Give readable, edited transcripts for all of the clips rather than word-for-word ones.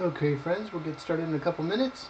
Okay, friends, we'll get started in a couple minutes.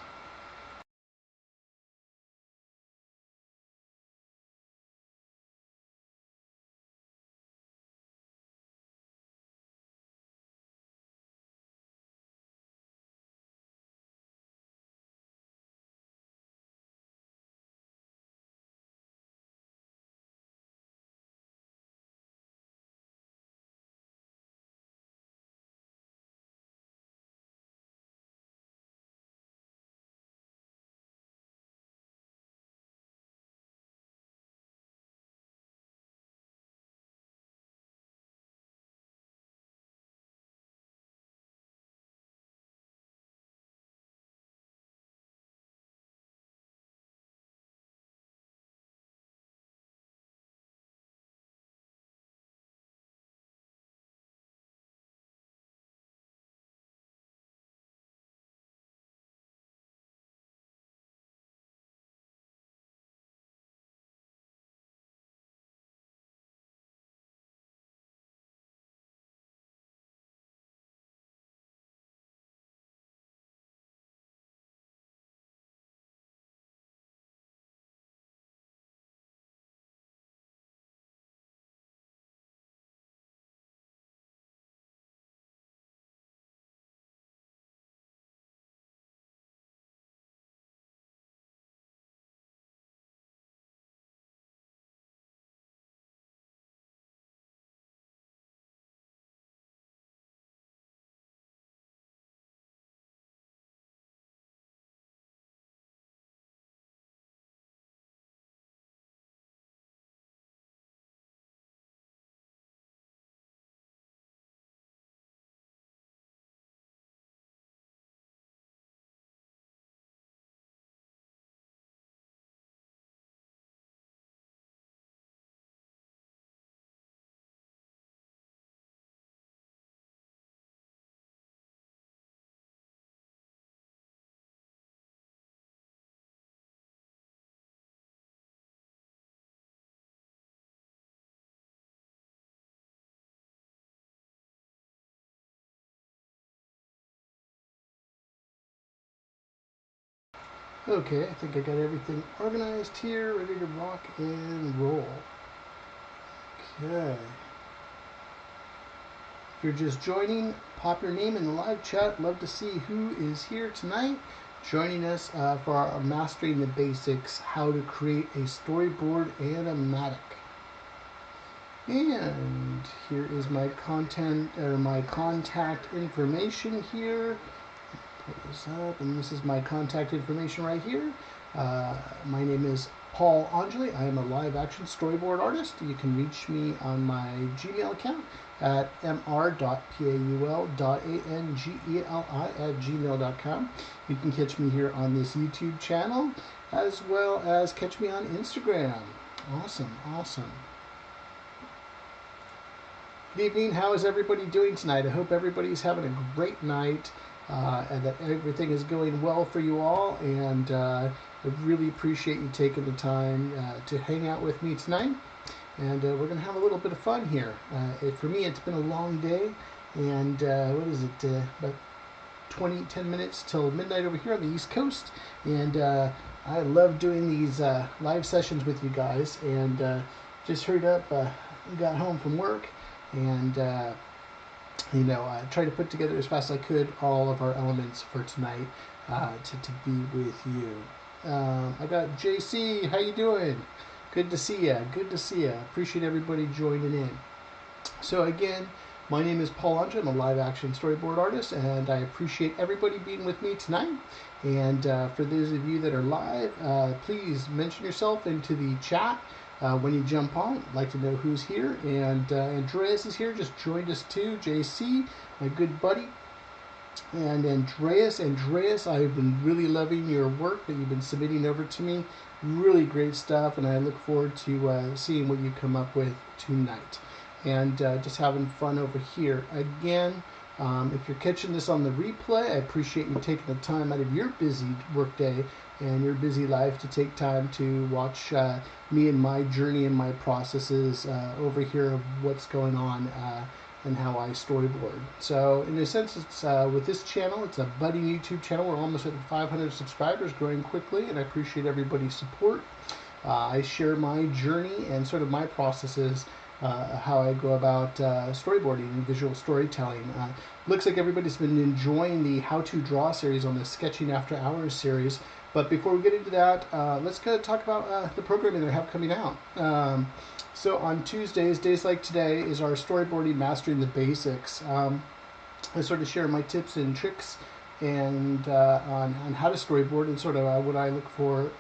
Okay, I think I got everything organized here, ready to rock and roll. Okay. If you're just joining, pop your name in the live chat. Love to see who is here tonight joining us for our Mastering the Basics, how to create a storyboard animatic. And here is my content, or my contact information here. Pull this up, and this is my contact information right here. My name is Paul Angeli. I am a live action storyboard artist. You can reach me on my Gmail account at mr.paul.angeli@gmail.com. You can catch me here on this YouTube channel, as well as catch me on Instagram. Awesome, awesome. Good evening. How is everybody doing tonight? I hope everybody's having a great night and that everything is going well for you all. And I really appreciate you taking the time to hang out with me tonight. And we're going to have a little bit of fun here. For me, it's been a long day. And what is it? About 10 minutes till midnight over here on the East Coast. And I love doing these live sessions with you guys. And just hurried up, got home from work. And, I tried to put together as fast as I could all of our elements for tonight to be with you. I got JC. How you doing? Good to see ya. Good to see ya. Appreciate everybody joining in. So again, my name is Paul Angeli. I'm a live action storyboard artist, and I appreciate everybody being with me tonight. And for those of you that are live, please mention yourself into the chat. When you jump on, I'd like to know who's here. And Andreas is here, just joined us too. JC, my good buddy. And Andreas, I've been really loving your work that you've been submitting over to me. Really great stuff, and I look forward to seeing what you come up with tonight. And just having fun over here. Again, if you're catching this on the replay, I appreciate you taking the time out of your busy workday and your busy life to take time to watch me and my journey and my processes over here of what's going on and how I storyboard. So in a sense, it's with this channel, it's a budding YouTube channel. We're almost at 500 subscribers, growing quickly, and I appreciate everybody's support. I share my journey and sort of my processes, how I go about storyboarding and visual storytelling. Looks like everybody's been enjoying the How to Draw series on the Sketching After Hours series. But before we get into that, let's go talk about the programming that I have coming out. So on Tuesdays, days like today, is our Storyboarding Mastering the Basics. I sort of share my tips and tricks and on how to storyboard and sort of what I look for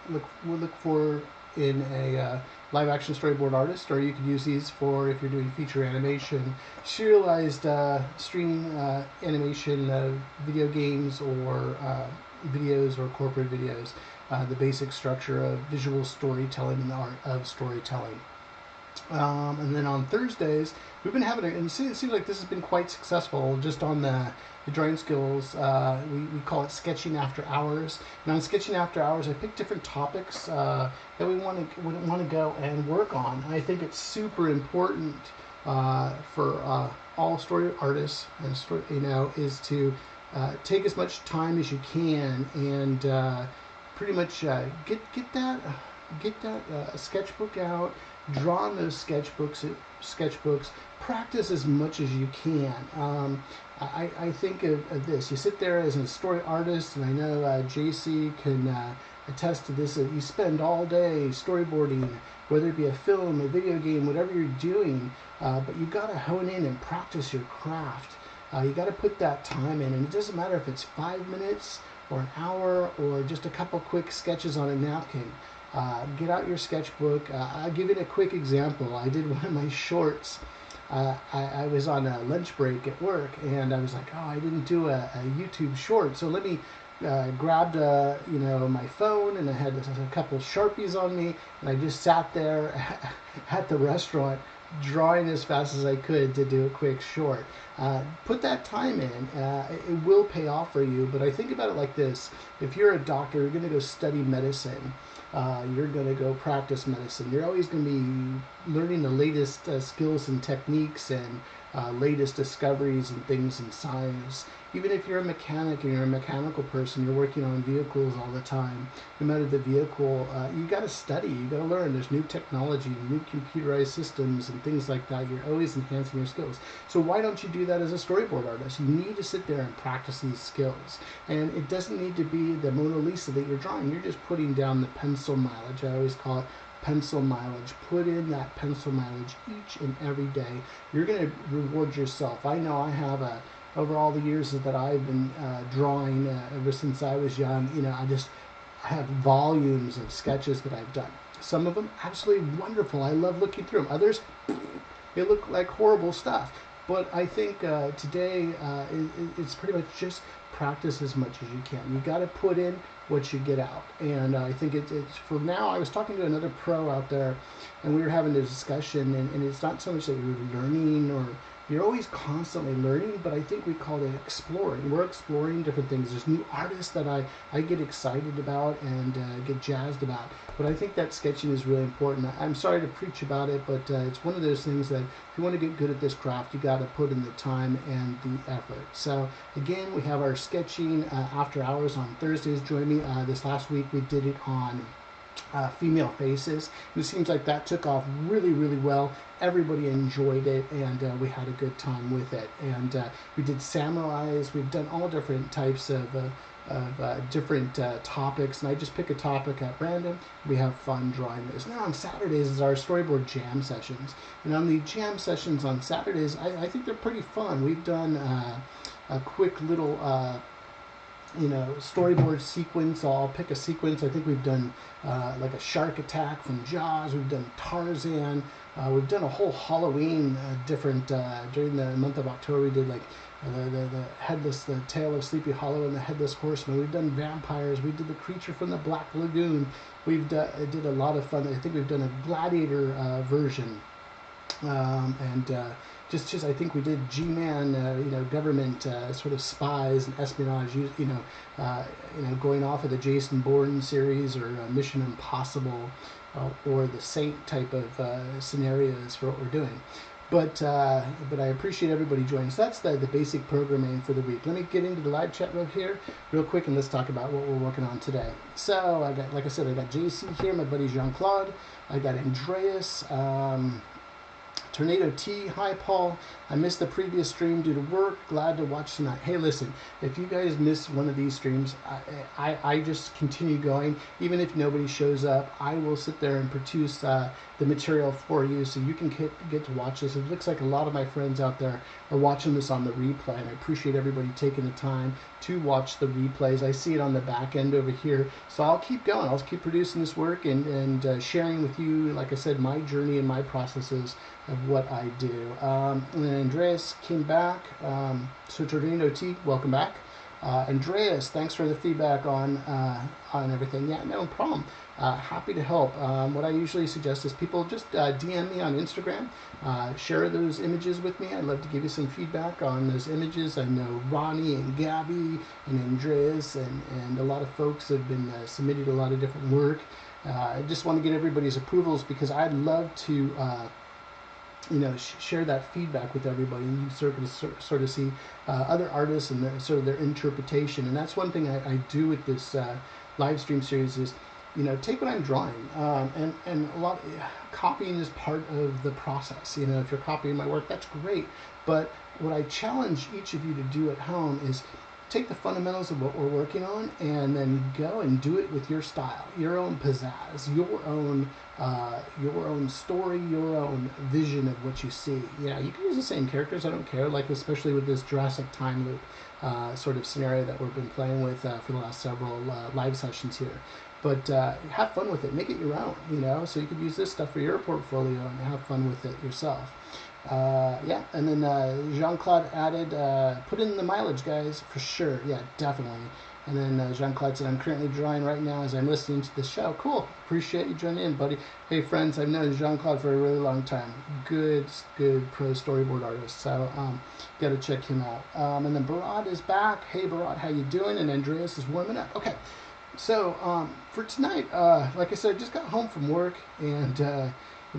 in a live action storyboard artist, or you could use these for if you're doing feature animation, serialized streaming animation, video games, or videos or corporate videos, the basic structure of visual storytelling and the art of storytelling. And then on Thursdays, we've been having and it seems like this has been quite successful just on the drawing skills. We call it Sketching After Hours. And on Sketching After Hours, I pick different topics that we want to go and work on. I think it's super important for all story artists and is to take as much time as you can and pretty much get that sketchbook out, draw on those sketchbooks, practice as much as you can. I think of this. You sit there as a story artist, and I know JC can attest to this, that you spend all day storyboarding, whether it be a film, a video game, whatever you're doing, but you've got to hone in and practice your craft. You got to put that time in, and it doesn't matter if it's 5 minutes or an hour or just a couple quick sketches on a napkin. Get out your sketchbook. I'll give you a quick example. I did one of my shorts. I was on a lunch break at work, and I was like, oh, I didn't do a YouTube short, so let me grabbed my phone, and I had a couple Sharpies on me, and I just sat there at the restaurant drawing as fast as I could to do a quick short. Put that time in. It will pay off for you, but I think about it like this. If you're a doctor, you're going to go study medicine. You're going to go practice medicine. You're always going to be learning the latest skills and techniques and latest discoveries and things in science. Even if you're a mechanic and you're a mechanical person, you're working on vehicles all the time. No matter the vehicle, you got to study. You got to learn. There's new technology, new computerized systems, and things like that. You're always enhancing your skills. So why don't you do that as a storyboard artist? You need to sit there and practice these skills. And it doesn't need to be the Mona Lisa that you're drawing. You're just putting down the pencil mileage. I always call it pencil mileage. Put in that pencil mileage each and every day. You're going to reward yourself. I know I have over all the years that I've been drawing, ever since I was young, I have volumes of sketches that I've done. Some of them absolutely wonderful. I love looking through them. Others, they look like horrible stuff. But I think today it's pretty much just practice as much as you can. You got to put in what you get out. And I think it's for now. I was talking to another pro out there, and we were having a discussion, and it's not so much that you're learning or you're always constantly learning, but I think we call it exploring. We're exploring different things. There's new artists that I get excited about and get jazzed about. But I think that sketching is really important. I'm sorry to preach about it, but it's one of those things that if you want to get good at this craft, you got to put in the time and the effort. So again, we have our sketching after hours on Thursdays. Join me. This last week we did it on female faces. And it seems like that took off really, really well. Everybody enjoyed it, and we had a good time with it. And we did samurais. We've done all different types of different topics, and I just pick a topic at random. We have fun drawing this. Now on Saturdays is our storyboard jam sessions, and on the jam sessions on Saturdays, I think they're pretty fun. We've done a quick little storyboard sequence. I'll pick a sequence. I think we've done like a shark attack from Jaws. We've done Tarzan. We've done a whole Halloween different during the month of October. We did like the Tale of Sleepy Hollow and the Headless Horseman. We've done vampires. We did the Creature from the Black Lagoon. We've did a lot of fun. I think we've done a gladiator version. Just I think we did G-Man, government sort of spies and espionage, going off of the Jason Bourne series or Mission Impossible or the Saint type of scenarios for what we're doing. But I appreciate everybody joining. So that's the basic programming for the week. Let me get into the live chat real quick, and let's talk about what we're working on today. So I got, like I said, I got JC here, my buddy Jean-Claude. I got Andreas, Tornado T. Hi, Paul. I missed the previous stream due to work. Glad to watch tonight. Hey, listen, if you guys miss one of these streams, I just continue going. Even if nobody shows up, I will sit there and produce the material for you so you can get to watch this. It looks like a lot of my friends out there are watching this on the replay, and I appreciate everybody taking the time to watch the replays. I see it on the back end over here, so I'll keep going. I'll keep producing this work and sharing with you, like I said, my journey and my processes of what I do. And then Andreas came back. So Tornado T, welcome back. Andreas, thanks for the feedback on everything. Yeah, no problem. Happy to help. What I usually suggest is people just DM me on Instagram, share those images with me. I'd love to give you some feedback on those images. I know Ronnie and Gabby and Andreas and a lot of folks have been submitted a lot of different work. I just want to get everybody's approvals because I'd love to share that feedback with everybody, and you sort of see other artists and their interpretation. And that's one thing I do with this live stream series is, take what I'm drawing, and a lot copying is part of the process. If you're copying my work, that's great. But what I challenge each of you to do at home is take the fundamentals of what we're working on and then go and do it with your style, your own pizzazz, your own story, your own vision of what you see. You can use the same characters, I don't care, like especially with this Jurassic time loop sort of scenario that we've been playing with for the last several live sessions here. But have fun with it, make it your own, so you could use this stuff for your portfolio and have fun with it yourself. Yeah, and then Jean-Claude added, put in the mileage, guys, for sure. Yeah, definitely. And then Jean-Claude said, I'm currently drawing right now as I'm listening to the show. Cool. Appreciate you joining in, buddy. Hey, friends, I've known Jean-Claude for a really long time. Good pro storyboard artist. So, got to check him out. And then Barat is back. Hey, Barat, how you doing? And Andreas is warming up. Okay. So, for tonight, like I said, I just got home from work, and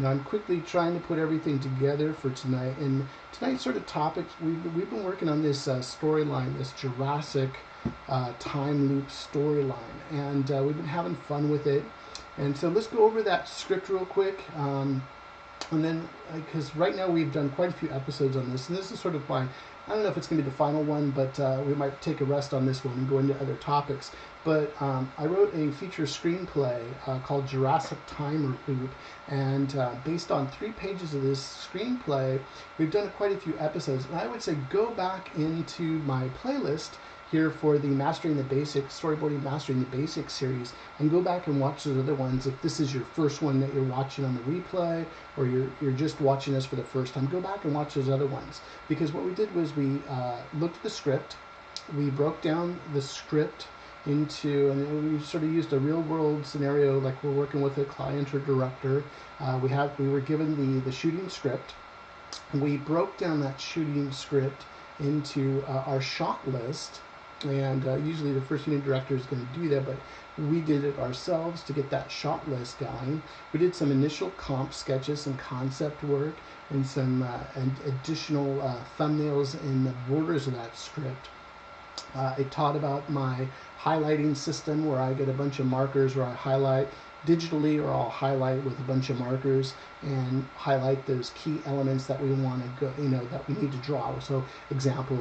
I'm quickly trying to put everything together for tonight. And tonight's sort of topics, we've been working on this storyline, this Jurassic time loop storyline, and we've been having fun with it. And so let's go over that script real quick. And then, because right now we've done quite a few episodes on this, and this is sort of my, I don't know if it's going to be the final one, but we might take a rest on this one and go into other topics. But I wrote a feature screenplay called Jurassic Time Loop, and based on 3 pages of this screenplay, we've done quite a few episodes. And I would say go back into my playlist here for the Mastering the Basics, Storyboarding Mastering the Basics series, and go back and watch those other ones. If this is your first one that you're watching on the replay, or you're just watching this for the first time, go back and watch those other ones. Because what we did was we looked at the script, we broke down the script into, and we sort of used a real world scenario, like we're working with a client or director. We were given the shooting script. We broke down that shooting script into our shot list, and usually the first unit director is going to do that, but we did it ourselves to get that shot list going. We did some initial comp sketches, some concept work, and some additional thumbnails in the borders of that script. I taught about my highlighting system, where I get a bunch of markers where I highlight digitally, or I'll highlight with a bunch of markers and highlight those key elements that we want to go, that we need to draw. So example,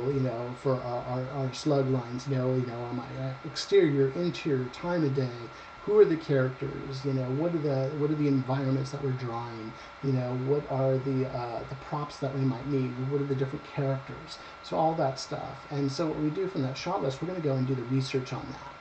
for our slug lines, on my exterior, interior, time of day, who are the characters, what are the environments that we're drawing, what are the props that we might need, what are the different characters, so all that stuff. And so what we do from that shot list, we're going to go and do the research on that.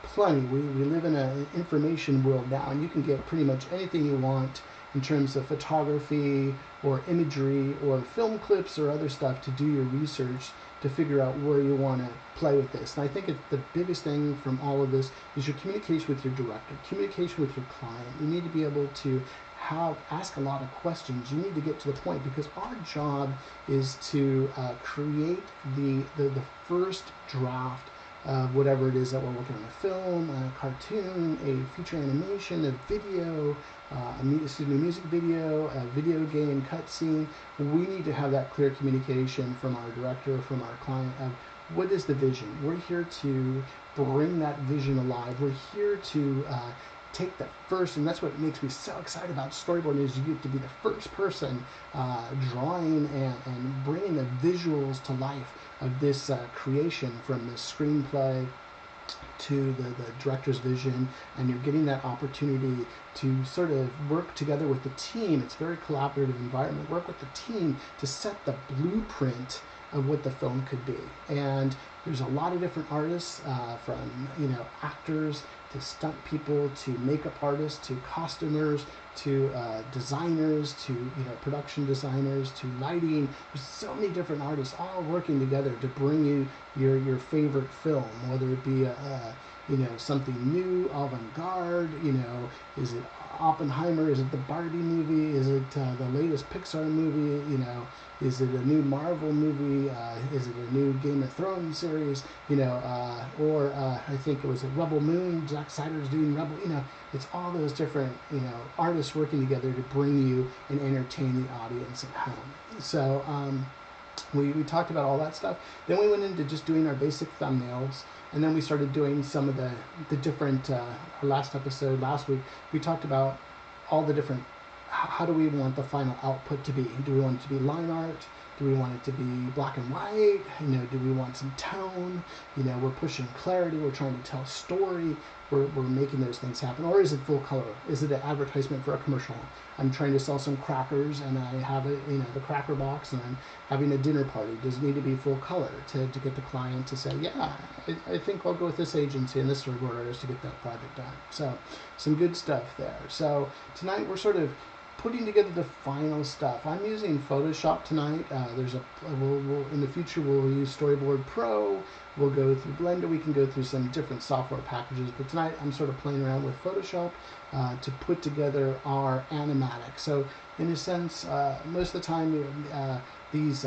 Plenty. We live in an information world now, and you can get pretty much anything you want in terms of photography or imagery or film clips or other stuff to do your research to figure out where you want to play with this. And I think the biggest thing from all of this is your communication with your director, communication with your client. You need to be able to ask a lot of questions. You need to get to the point, because our job is to create the first draft whatever it is that we're working on, a film, a cartoon, a feature animation, a video, a music video, a video game cutscene. We need to have that clear communication from our director, from our client of what is the vision. We're here to bring that vision alive. We're here to take the first, and that's what makes me so excited about storyboarding, is you get to be the first person drawing and bringing the visuals to life of this creation, from the screenplay to the director's vision, and you're getting that opportunity to sort of work together with the team. It's a very collaborative environment. Work with the team to set the blueprint of what the film could be. And there's a lot of different artists, from actors to stunt people to makeup artists to costumers to designers to production designers to lighting. There's so many different artists all working together to bring you your favorite film, whether it be something new, avant-garde. Is it Oppenheimer? Is it the Barbie movie? Is it the latest Pixar movie? Is it a new Marvel movie? Is it a new Game of Thrones series? Or I think it was a Rebel Moon. Zack Snyder's doing Rebel. It's all those different artists working together to bring you and entertain the audience at home. So we talked about all that stuff. Then we went into just doing our basic thumbnails. And then we started doing some of the different, our last episode, last week, we talked about all the different, how do we want the final output to be? Do we want it to be line art? Do we want it to be black and white? Do we want some tone? We're pushing clarity. We're trying to tell a story. We're making those things happen. Or is it full color? Is it an advertisement for a commercial? I'm trying to sell some crackers and I have it, the cracker box, and I'm having a dinner party. Does it need to be full color to get the client to say, yeah, I think I'll go with this agency and this storyboard artist to get that project done. So some good stuff there. So tonight we're sort of putting together the final stuff. I'm using Photoshop tonight. We'll in the future we'll use Storyboard Pro. We'll go through Blender. We can go through some different software packages, but tonight I'm sort of playing around with Photoshop to put together our animatic. So in a sense, most of the time these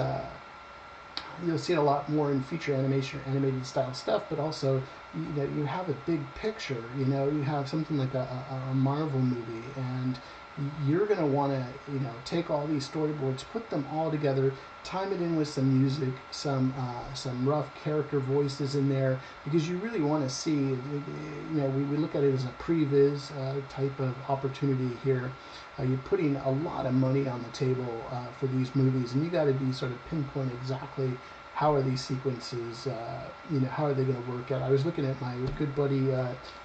you'll see it a lot more in feature animation or animated style stuff, but also you have a big picture. You have something like a Marvel movie, and you're going to want to take all these storyboards, put them all together, time it in with some music, some rough character voices in there, because you really want to see, we look at it as a previs type of opportunity here. You're putting a lot of money on the table for these movies, and you got to be sort of pinpoint exactly how are these sequences, how are they going to work out. I was looking at my good buddy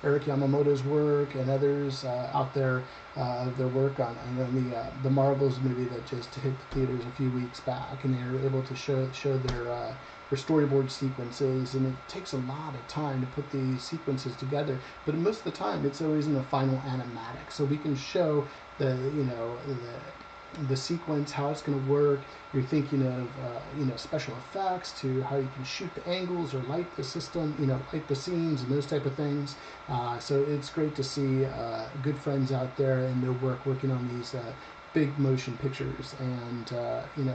Eric Yamamoto's work and others out there, their work on the Marvels movie that just hit the theaters a few weeks back, and they were able to show their storyboard sequences, and it takes a lot of time to put these sequences together, but most of the time it's always in the final animatic, so we can show the sequence, how it's going to work. You're thinking of special effects, to how you can shoot the angles or light the system, light the scenes and those type of things. So it's great to see good friends out there and their work working on these big motion pictures, and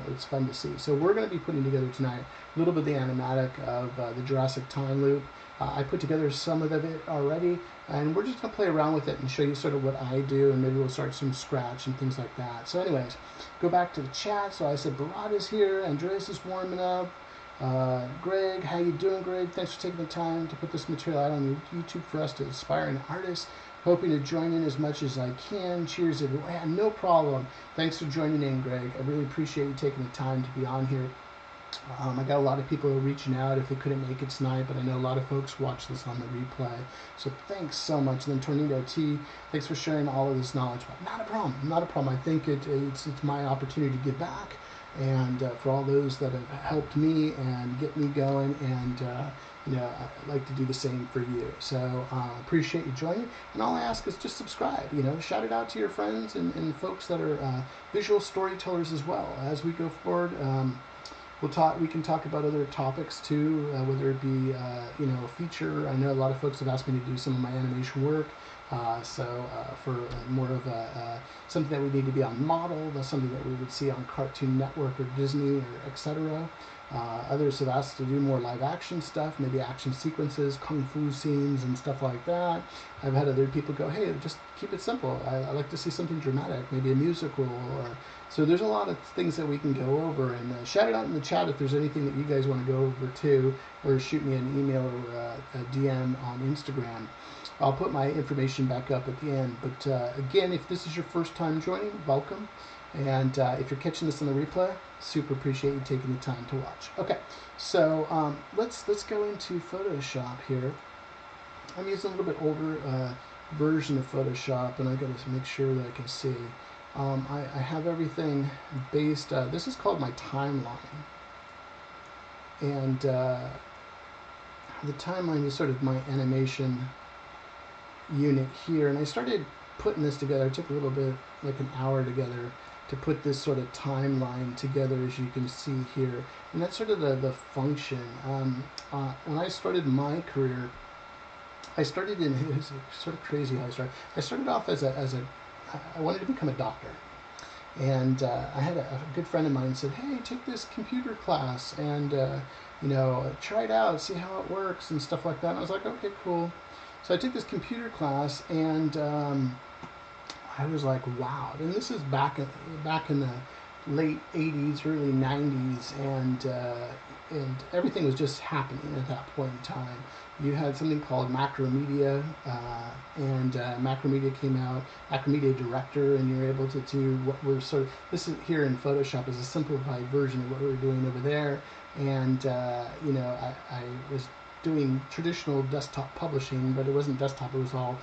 it's fun to see. So we're going to be putting together tonight a little bit of the animatic of the Jurassic Time loop. I put together some of it already, and we're just going to play around with it and show you sort of what I do, and maybe we'll start some scratch and things like that. So anyways, go back to the chat. So I said Bharat is here, Andreas is warming up, Greg, how you doing, Greg? Thanks for taking the time to put this material out on YouTube for us to aspiring artists. Hoping to join in as much as I can. Cheers, everyone. Yeah, no problem. Thanks for joining in, Greg. I really appreciate you taking the time to be on here. I got a lot of people reaching out if they couldn't make it tonight, but I know a lot of folks watch this on the replay. So thanks so much. And then Tornado T, thanks for sharing all of this knowledge. But not a problem. Not a problem. I think it's my opportunity to give back, and for all those that have helped me and get me going, and I'd like to do the same for you. So appreciate you joining. And all I ask is just subscribe. Shout it out to your friends and folks that are visual storytellers as well. As we go forward, we can talk about other topics too, whether it be a feature. I know a lot of folks have asked me to do some of my animation work. For more of something that would need to be on model, that's something that we would see on Cartoon Network or Disney or etc. Others have asked to do more live action stuff, maybe action sequences, kung fu scenes and stuff like that. I've had other people go, hey, just keep it simple. I like to see something dramatic, maybe a musical. So there's a lot of things that we can go over, and shout it out in the chat if there's anything that you guys want to go over too, or shoot me an email or a DM on Instagram. I'll put my information back up at the end. But again, if this is your first time joining, welcome. And if you're catching this on the replay, super appreciate you taking the time to watch. Okay, so let's go into Photoshop here. I'm using a little bit older version of Photoshop, and I got to make sure that I can see. I have everything based. This is called my timeline, and the timeline is sort of my animation unit here. And I started putting this together. It took a little bit, like an hour together, to put this sort of timeline together, as you can see here. And that's sort of the function. When I started my career, I started in, it was sort of crazy how I started. I started off I wanted to become a doctor. And I had a good friend of mine said, hey, take this computer class and, try it out, see how it works and stuff like that. And I was like, okay, cool. So I took this computer class, and I was like, wow. And this is back in the late 80s, early 90s, and everything was just happening at that point in time. You had something called Macromedia, and Macromedia came out, Macromedia Director, and you're able to do what we're this is here in Photoshop is a simplified version of what we were doing over there. And, I was doing traditional desktop publishing, but it wasn't desktop, it was all,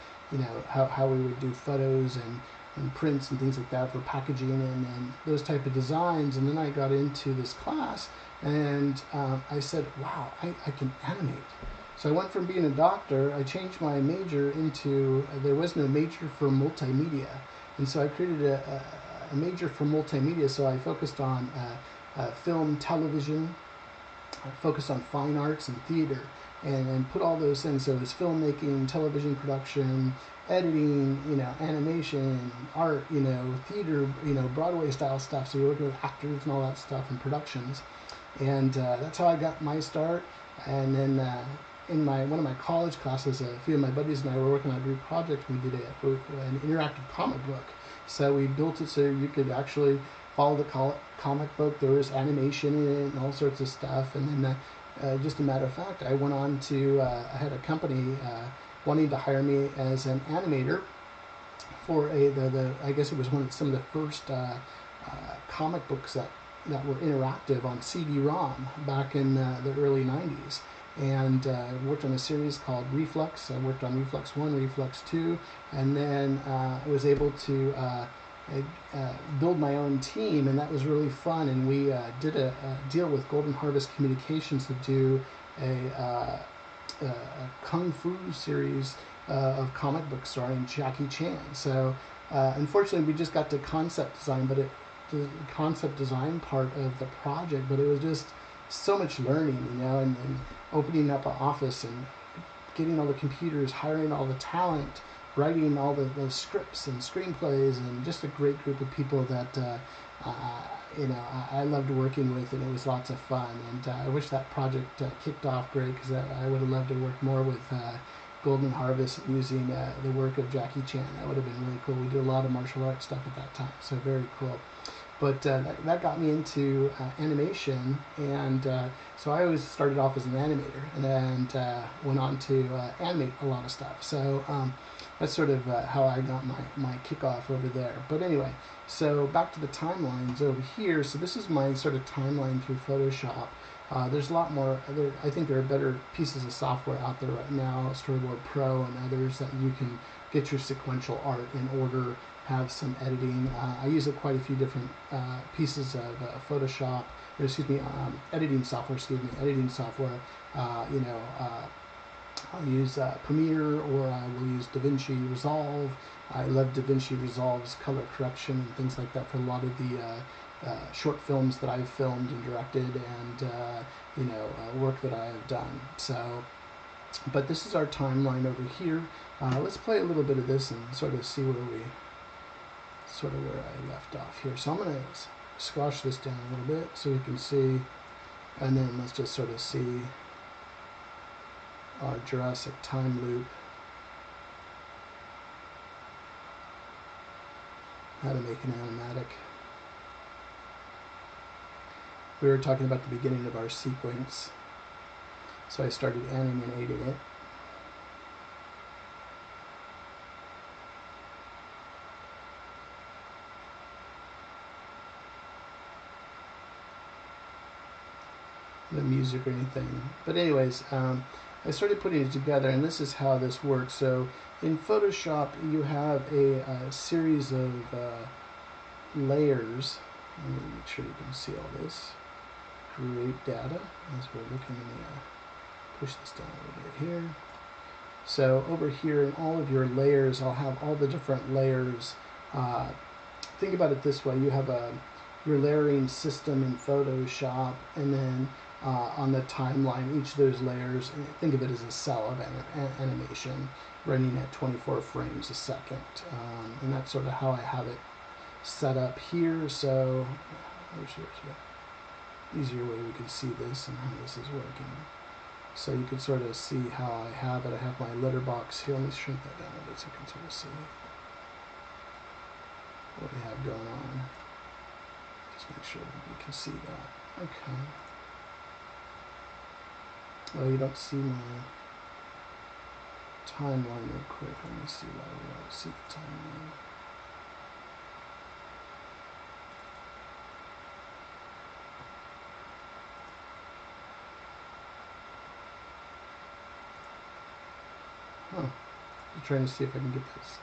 how we would do photos and prints and things like that for packaging and those type of designs. And then I got into this class, and I said, wow, I can animate. So I went from being a doctor, I changed my major into, there was no major for multimedia. And so I created a major for multimedia. So I focused on film, television, I focused on fine arts and theater, and put all those things. So it was filmmaking, television production, editing, animation, art, theater, Broadway style stuff. So you're working with actors and all that stuff and productions. And that's how I got my start. And then in one of my college classes, a few of my buddies and I were working on a group project. We did an interactive comic book. So we built it so you could actually follow the comic book. There was animation in it and all sorts of stuff. And then just a matter of fact, I went on to, I had a company wanting to hire me as an animator for I guess it was some of the first comic books that were interactive on CD-ROM back in the early 90s. And worked on a series called Reflex. I worked on Reflex 1, Reflex 2, and then I was able to build my own team, and that was really fun. And we did a deal with Golden Harvest Communications to do a kung fu series of comic books starring Jackie Chan. So unfortunately, we just got to concept design, but the concept design part of the project, but it was just so much learning, and opening up an office and getting all the computers, hiring all the talent, writing all the scripts and screenplays, and just a great group of people that I loved working with, and it was lots of fun. And I wish that project kicked off great, because I would have loved to work more with Golden Harvest using the work of Jackie Chan. That would have been really cool. We did a lot of martial arts stuff at that time, so very cool. But that got me into animation, and so I always started off as an animator, and went on to animate a lot of stuff. So that's sort of how I got my kickoff over there. But anyway, so back to the timelines over here. So this is my sort of timeline through Photoshop. There's a lot more. I think there are better pieces of software out there right now, Storyboard Pro and others, that you can get your sequential art in order, have some editing. I use quite a few different pieces of Photoshop, or editing software. I'll use Premiere, or I will use DaVinci Resolve. I love DaVinci Resolve's color correction and things like that for a lot of the short films that I've filmed and directed, and work that I have done. So, but this is our timeline over here. Let's play a little bit of this and sort of see where I left off here. So I'm going to squash this down a little bit so you can see, and then let's just sort of see our Jurassic time loop. How to make an animatic. We were talking about the beginning of our sequence, so I started animating it. No music or anything, but anyways, I started putting it together, and this is how this works. So in Photoshop you have a series of layers. Let me make sure you can see all this. Create data, as we're looking. Let me push this down a little bit here. So over here in all of your layers, I'll have all the different layers. Think about it this way: you have your layering system in Photoshop, and then on the timeline, each of those layers, think of it as a cell of animation running at 24 frames a second. And that's sort of how I have it set up here. So there's an easier way we can see this and how this is working. So you can sort of see how I have it. I have my letterbox here. Let me shrink that down a bit so you can sort of see what we have going on. Just make sure we can see that. Okay. Oh, you don't see my timeline real quick. Let me see why we don't see the timeline. Huh. I'm trying to see if I can get this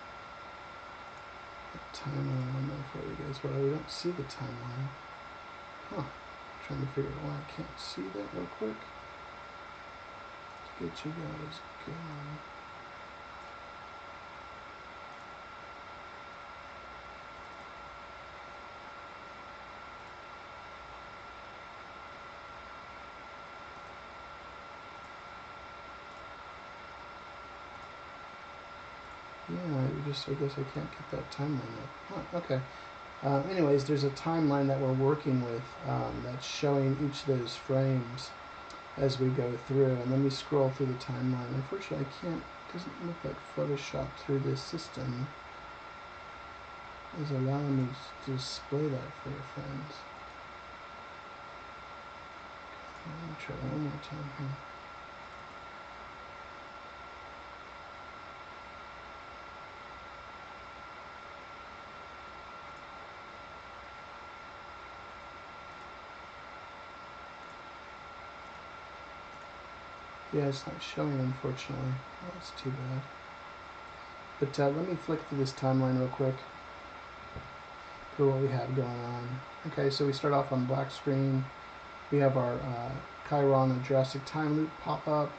timeline on there for you guys. Well, we don't see the timeline. Huh. I'm trying to figure out why I can't see that real quick. Get you guys going. Yeah, I guess I can't get that timeline up. Huh, okay. Anyways, there's a timeline that we're working with that's showing each of those frames as we go through, and let me scroll through the timeline. Unfortunately, I can't. It doesn't look like Photoshop through this system is allowing me to display that for your friends. Let me try one more time here. Yeah, it's not showing, unfortunately. Oh, that's too bad. But let me flick through this timeline real quick for what we have going on. Okay, so we start off on black screen. We have our Chiron and Jurassic time loop pop up.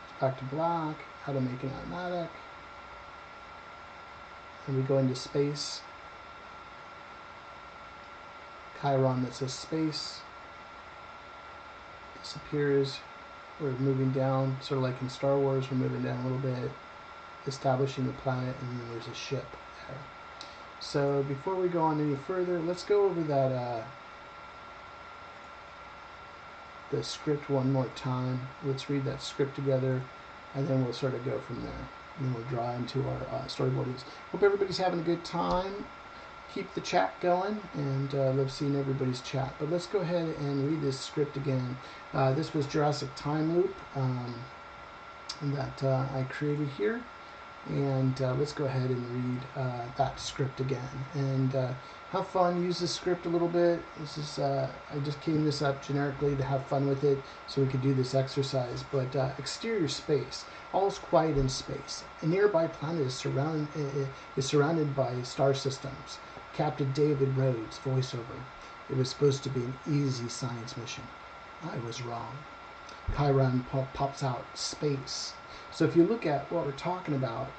It's back to black. How to make an animatic. And we go into space. Chiron that says space disappears. We're moving down, sort of like in Star Wars, we're moving down a little bit, establishing the planet, and then there's a ship there. So before we go on any further, let's go over that the script one more time. Let's read that script together, and then we'll sort of go from there. And then we'll draw into our storyboard. Hope everybody's having a good time. Keep the chat going, and love seeing everybody's chat. But let's go ahead and read this script again. This was Jurassic time loop that I created here, and let's go ahead and read that script again and have fun. Use this script a little bit. This is I just came this up generically to have fun with it, so we could do this exercise. But exterior space. All is quiet in space. A nearby planet is surrounded by star systems. Captain David Rhodes, voiceover. It was supposed to be an easy science mission. I was wrong. Chiron pops out, space. So if you look at what we're talking about,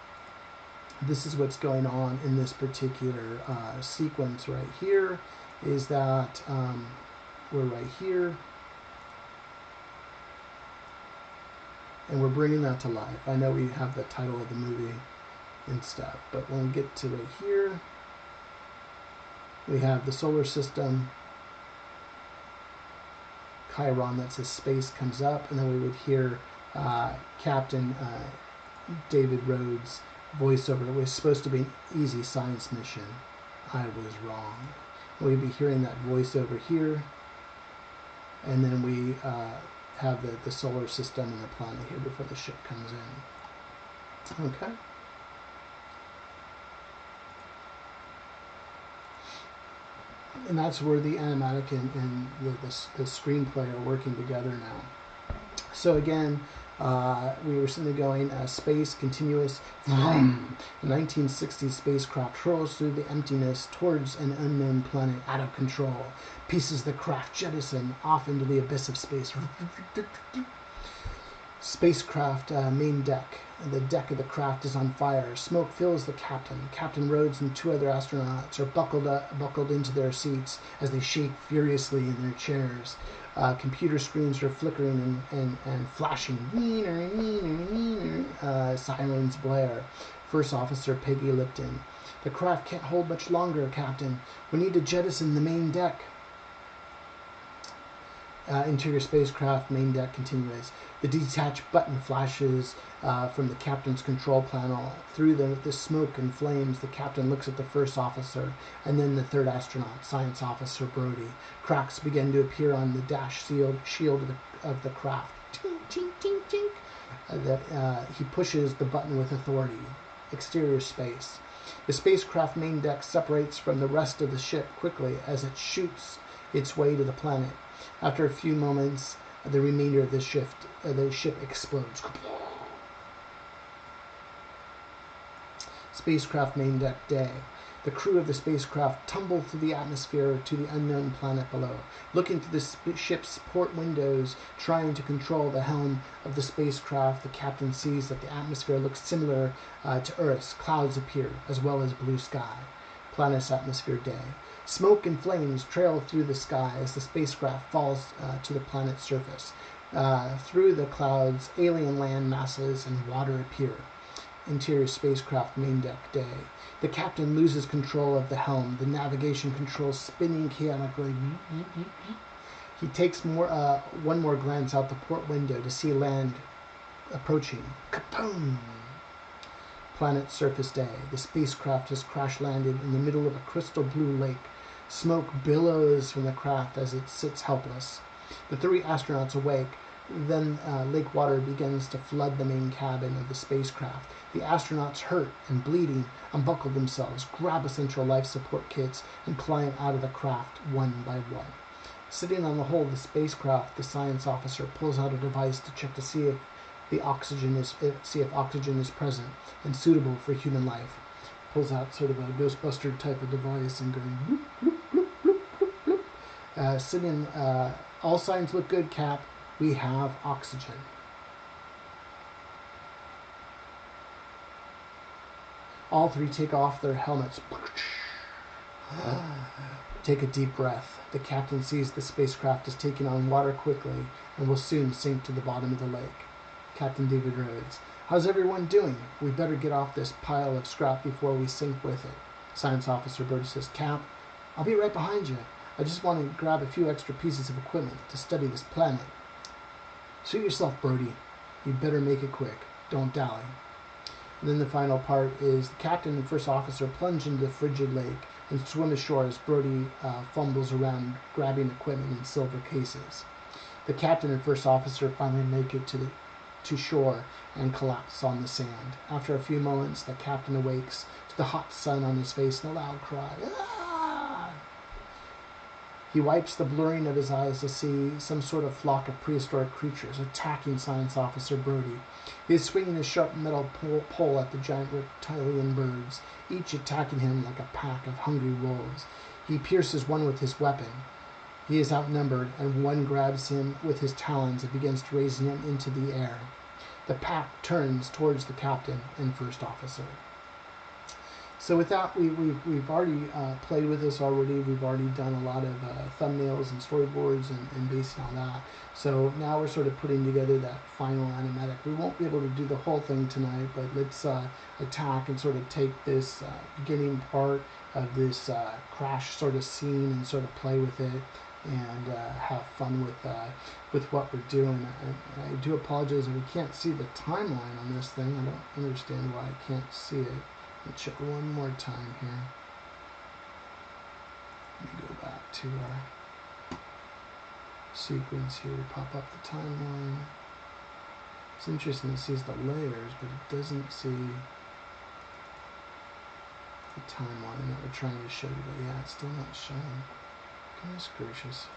this is what's going on in this particular sequence right here, is that we're right here. and we're bringing that to life. I know we have the title of the movie and stuff, but when we get to right here, we have the solar system, Chiron, that says space, comes up, and then we would hear Captain David Rhodes' voiceover. It was supposed to be an easy science mission. I was wrong. We'd be hearing that voiceover here, and then we have the solar system and the planet here before the ship comes in. Okay. And that's where the animatic and the screenplay are working together now. So again, we were sitting there going, space, continuous, vroom. The 1960s spacecraft hurls through the emptiness towards an unknown planet out of control. Pieces of the craft jettison off into the abyss of space. Spacecraft main deck. The deck of the craft is on fire. Smoke fills the captain. Captain Rhodes and 2 other astronauts are buckled into their seats as they shake furiously in their chairs. Computer screens are flickering and flashing. Sirens blare. First Officer Peggy Lipton. The craft can't hold much longer, Captain. We need to jettison the main deck. Interior spacecraft, main deck continuous. The detach button flashes from the captain's control panel. Through the smoke and flames, the captain looks at the first officer and then the third astronaut, Science Officer Brody. Cracks begin to appear on the dash shield of the craft. Tink, tink, tink, tink. He pushes the button with authority. Exterior space. The spacecraft main deck separates from the rest of the ship quickly as it shoots its way to the planet. After a few moments, the remainder of the ship explodes. Spacecraft main deck day. The crew of the spacecraft tumble through the atmosphere to the unknown planet below. Looking through the ship's port windows, trying to control the helm of the spacecraft, the captain sees that the atmosphere looks similar to Earth's. Clouds appear, as well as blue sky. Planet's atmosphere day. Smoke and flames trail through the sky as the spacecraft falls to the planet's surface. Through the clouds, alien land masses and water appear. Interior spacecraft main deck day. The captain loses control of the helm, the navigation controls spinning chaotically. He takes one more glance out the port window to see land approaching. Kaboom! Planet surface day. The spacecraft has crash landed in the middle of a crystal blue lake. Smoke billows from the craft as it sits helpless. The 3 astronauts awake. Then lake water begins to flood the main cabin of the spacecraft. The astronauts, hurt and bleeding, unbuckle themselves, grab essential life support kits, and climb out of the craft one by one. Sitting on the hull of the spacecraft, the science officer pulls out a device to check to see if oxygen is present and suitable for human life. Pulls out sort of a Ghostbuster type of device and going bloop, bloop, bloop, bloop, bloop, bloop. Sitting, all signs look good, Cap. We have oxygen. All 3 take off their helmets. Take a deep breath. The captain sees the spacecraft is taking on water quickly and will soon sink to the bottom of the lake. Captain David Rhodes. How's everyone doing? We better get off this pile of scrap before we sink with it. Science Officer Brody says, Cap, I'll be right behind you. I just want to grab a few extra pieces of equipment to study this planet. Suit yourself, Brody. You better make it quick. Don't dally. And then the final part is the captain and first officer plunge into the frigid lake and swim ashore as Brody fumbles around grabbing equipment in silver cases. The captain and first officer finally make it to shore and collapse on the sand. After a few moments, the captain awakes to the hot sun on his face and a loud cry. Ah! He wipes the blurring of his eyes to see some sort of flock of prehistoric creatures attacking Science Officer Brody. He is swinging a sharp metal pole at the giant reptilian birds, each attacking him like a pack of hungry wolves. He pierces one with his weapon. He is outnumbered, and one grabs him with his talons and begins to raise him into the air. The pack turns towards the captain and first officer. So with that, we've already played with this already. We've already done a lot of thumbnails and storyboards and based on that. So now we're sort of putting together that final animatic. We won't be able to do the whole thing tonight, but let's attack and sort of take this beginning part of this crash sort of scene and sort of play with it and have fun with what we're doing. I do apologize if we can't see the timeline on this thing. I don't understand why I can't see it. Let's check one more time here. Let me go back to our sequence here. Pop up the timeline. It's interesting, it sees the layers, but it doesn't see the timeline that we're trying to show you. But yeah, it's still not showing. Goodness gracious.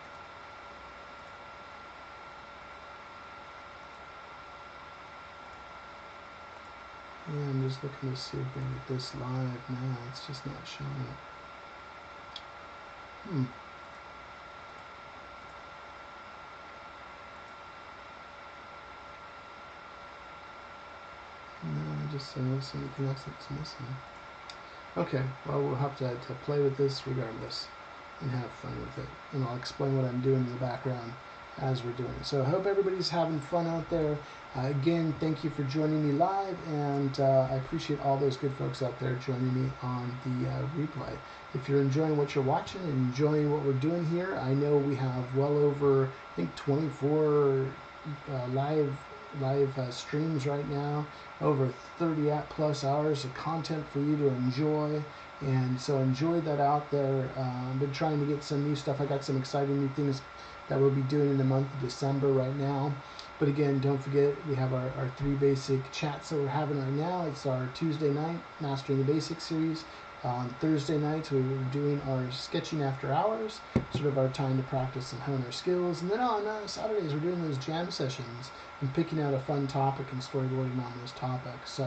Yeah, I'm just looking to see if we can get this live now. It's just not showing it. No, I just don't see anything else that's missing. Okay, well, we'll have to play with this regardless and have fun with it. And I'll explain what I'm doing in the background as we're doing it. So I hope everybody's having fun out there. Again, thank you for joining me live, and I appreciate all those good folks out there joining me on the replay. If you're enjoying what you're watching and enjoying what we're doing here, I know we have well over, I think, 24 live streams right now, over 30 plus hours of content for you to enjoy. And so enjoy that out there. I've been trying to get some new stuff. I got some exciting new things that we'll be doing in the month of December right now. But again, don't forget, we have our 3 basic chats that we're having right now. It's our Tuesday night Mastering the Basics series. On Thursday nights, we were doing our sketching after hours, sort of our time to practice and hone our skills. And then on Saturdays, we're doing those jam sessions and picking out a fun topic and storyboarding on those topics. So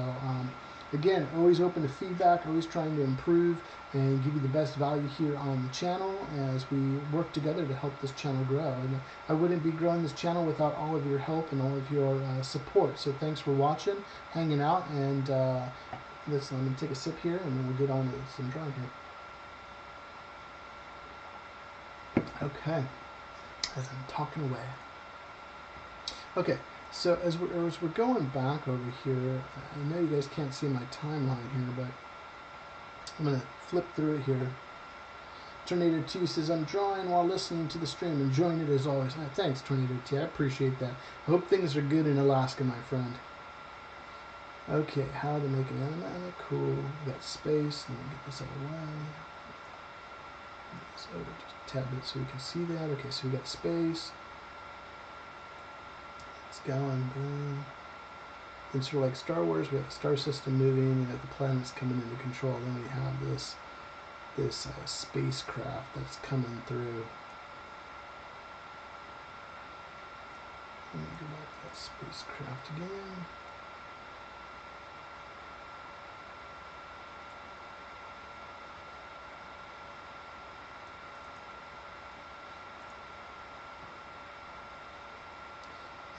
again, always open to feedback, always trying to improve and give you the best value here on the channel as we work together to help this channel grow. And I wouldn't be growing this channel without all of your help and all of your support. So thanks for watching, hanging out, and listen, I'm going to take a sip here and then we'll get on to some drawing here. Okay, as I'm talking away. Okay. So as we're going back over here, I know you guys can't see my timeline here, but I'm going to flip through it here. Tornado T says, I'm drawing while listening to the stream, enjoying it as always. Thanks, Tornado T. I appreciate that. I hope things are good in Alaska, my friend. Okay, how to make an animatic. Cool. We got space. Let me get this out of the way. Move this over just a tad bit so we can see that. Okay, so we got space. Going, boom. And sort of like Star Wars, we have the star system moving, we have the planets coming into control, then we have this spacecraft that's coming through. Let me go back to that spacecraft again.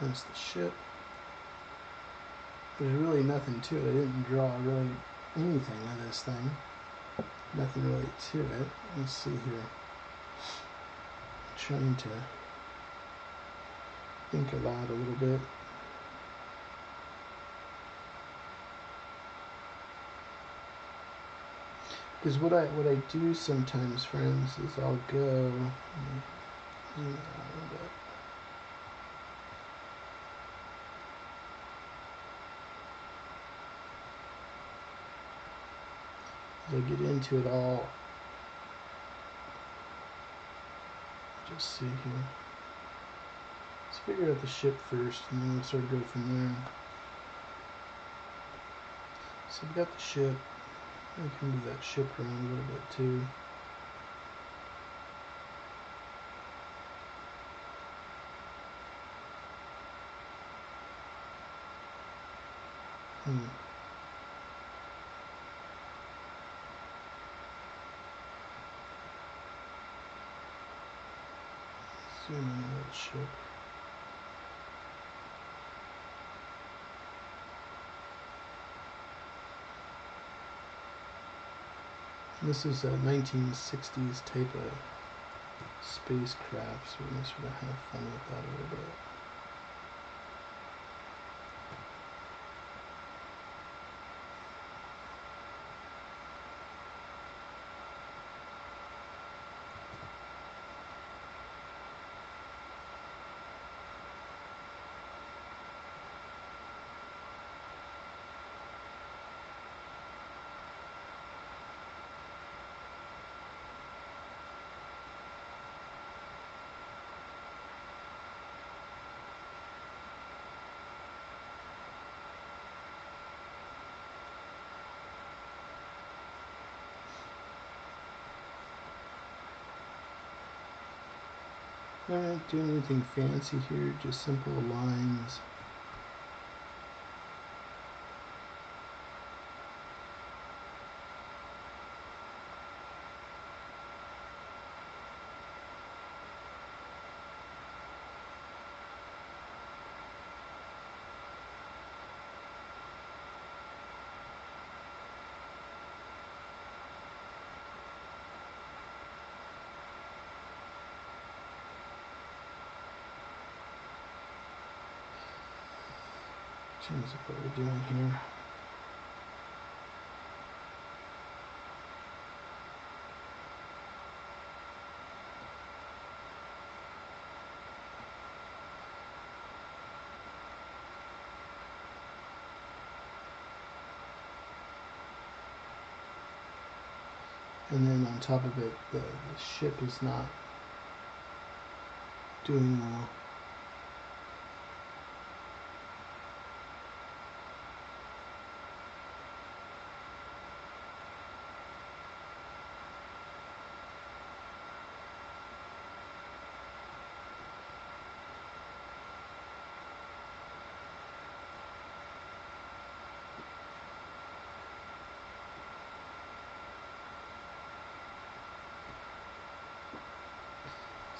That's the ship. There's really nothing to it. I didn't draw really anything of this thing. Nothing really to it. Let's see here. I'm trying to think aloud a little bit. Because what I do sometimes, friends, is I'll go. Zoom out a little bit. As I get into it all, just see here. Let's figure out the ship first, and then we'll sort of go from there. So we've got the ship. I can move that ship around a little bit too. Zoom in on that ship. This is a 1960s type of spacecraft, so we're going to sort of have fun with that a little bit. I'm not doing anything fancy here, just simple lines. Change what we're doing here. And then on top of it, the ship is not doing well.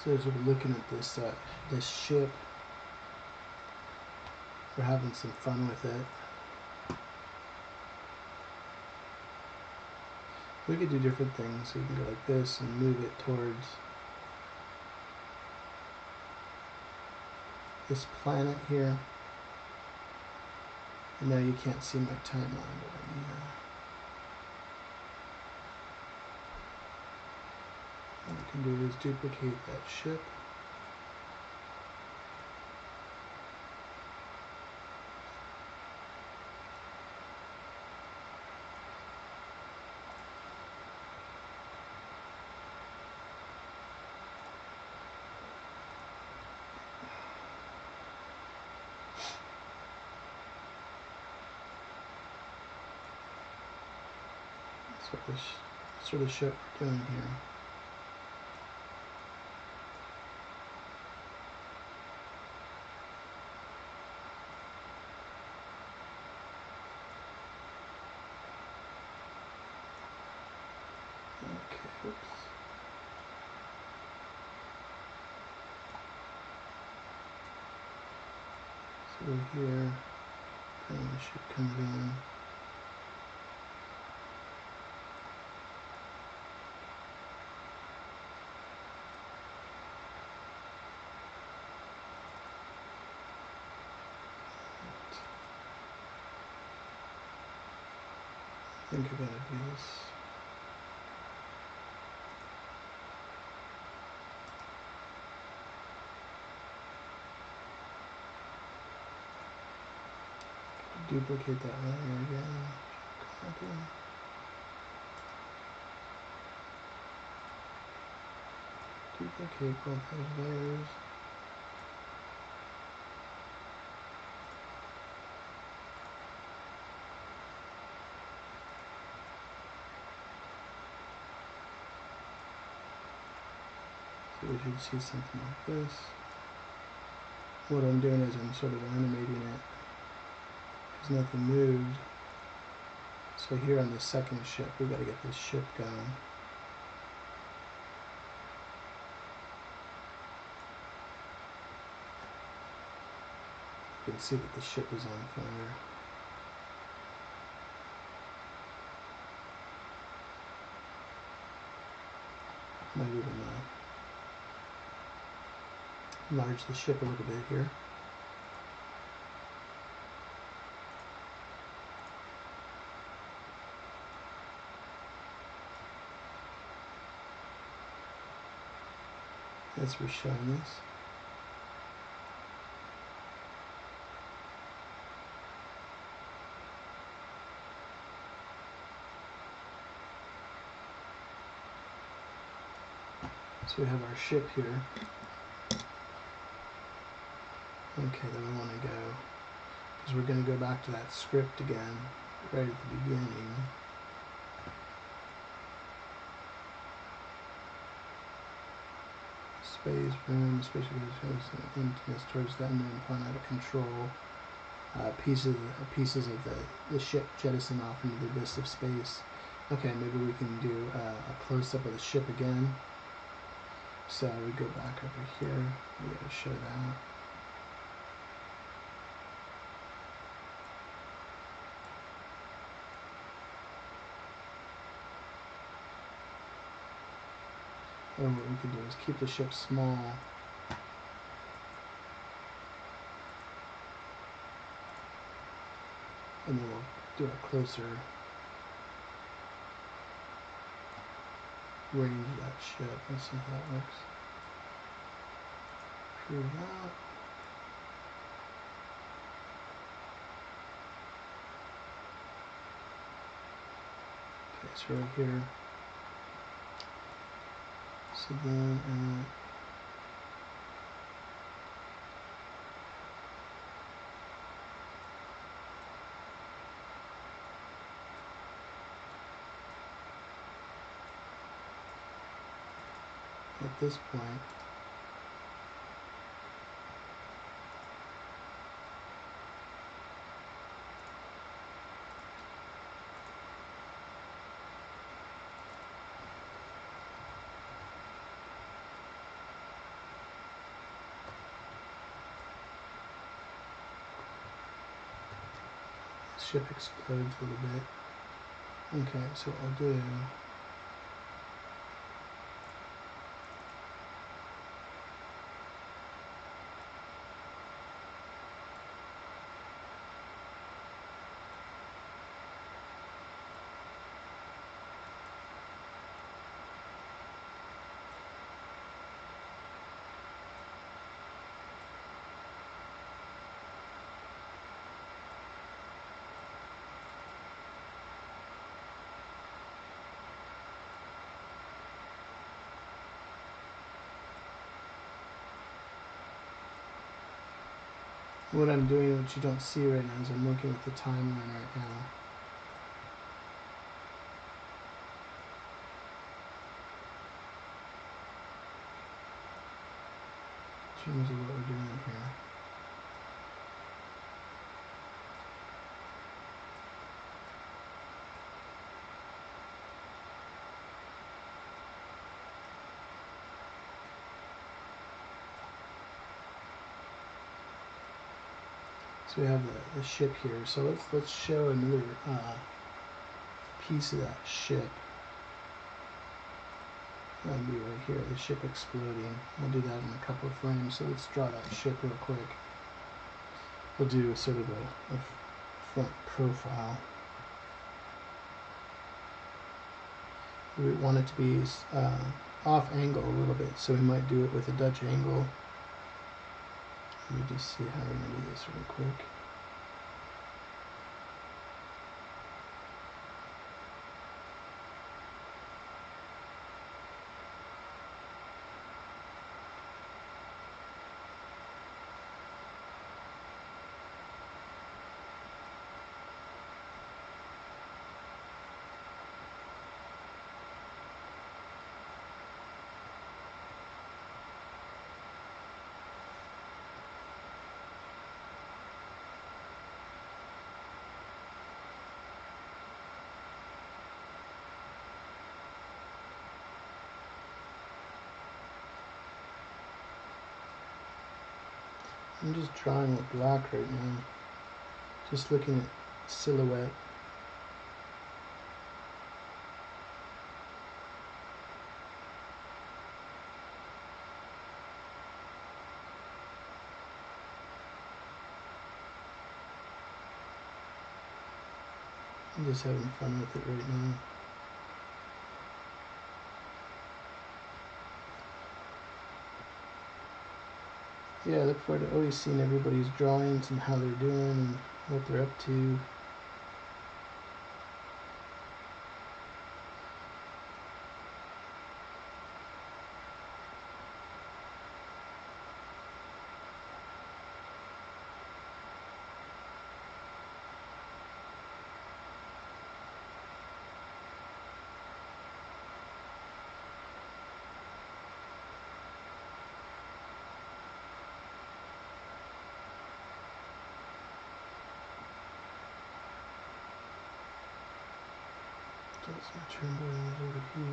So as we're looking at this ship, we're having some fun with it. We could do different things. So you can go like this and move it towards this planet here. And now you can't see my timeline, but what we can do is duplicate that ship. That's what the ship we're doing here. Okay, oops. So here, then the ship comes in. I think I gotta do this. Duplicate that layer again. Copy. Duplicate both those layers. So we should see something like this. What I'm doing is I'm sort of animating it because nothing moved. So here on the second ship, we got to get this ship going. You can see that the ship is on fire. Might even enlarge the ship a little bit here. As we're showing this. So we have our ship here. Okay, then we want to go, because we're going to go back to that script again, right at the beginning. Space, room, spatial emptiness towards the end and point out of control. Pieces of the ship jettison off into the abyss of space. Okay, maybe we can do a close-up of the ship again. So we go back over here. We gotta show that. And what we can do is keep the ship small. And then we'll do a closer range of that ship. Let's see how that works. Prove that. Okay, so right here. So then at this point, the ship explodes a little bit. Okay, so what I'll do, what I'm doing, what you don't see right now, is I'm working with the timeline right now. In terms of what we're doing here. So we have the ship here. So let's show another piece of that ship. That'll be right here, the ship exploding. We'll do that in a couple of frames. So let's draw that ship real quick. We'll do sort of a front profile. We want it to be off angle a little bit, so we might do it with a Dutch angle. Let me just see how we're going to do this real quick. I'm just drawing with black right now, just looking at silhouette. I'm just having fun with it right now. Yeah, I look forward to always seeing everybody's drawings and how they're doing and what they're up to. Some trombones over here.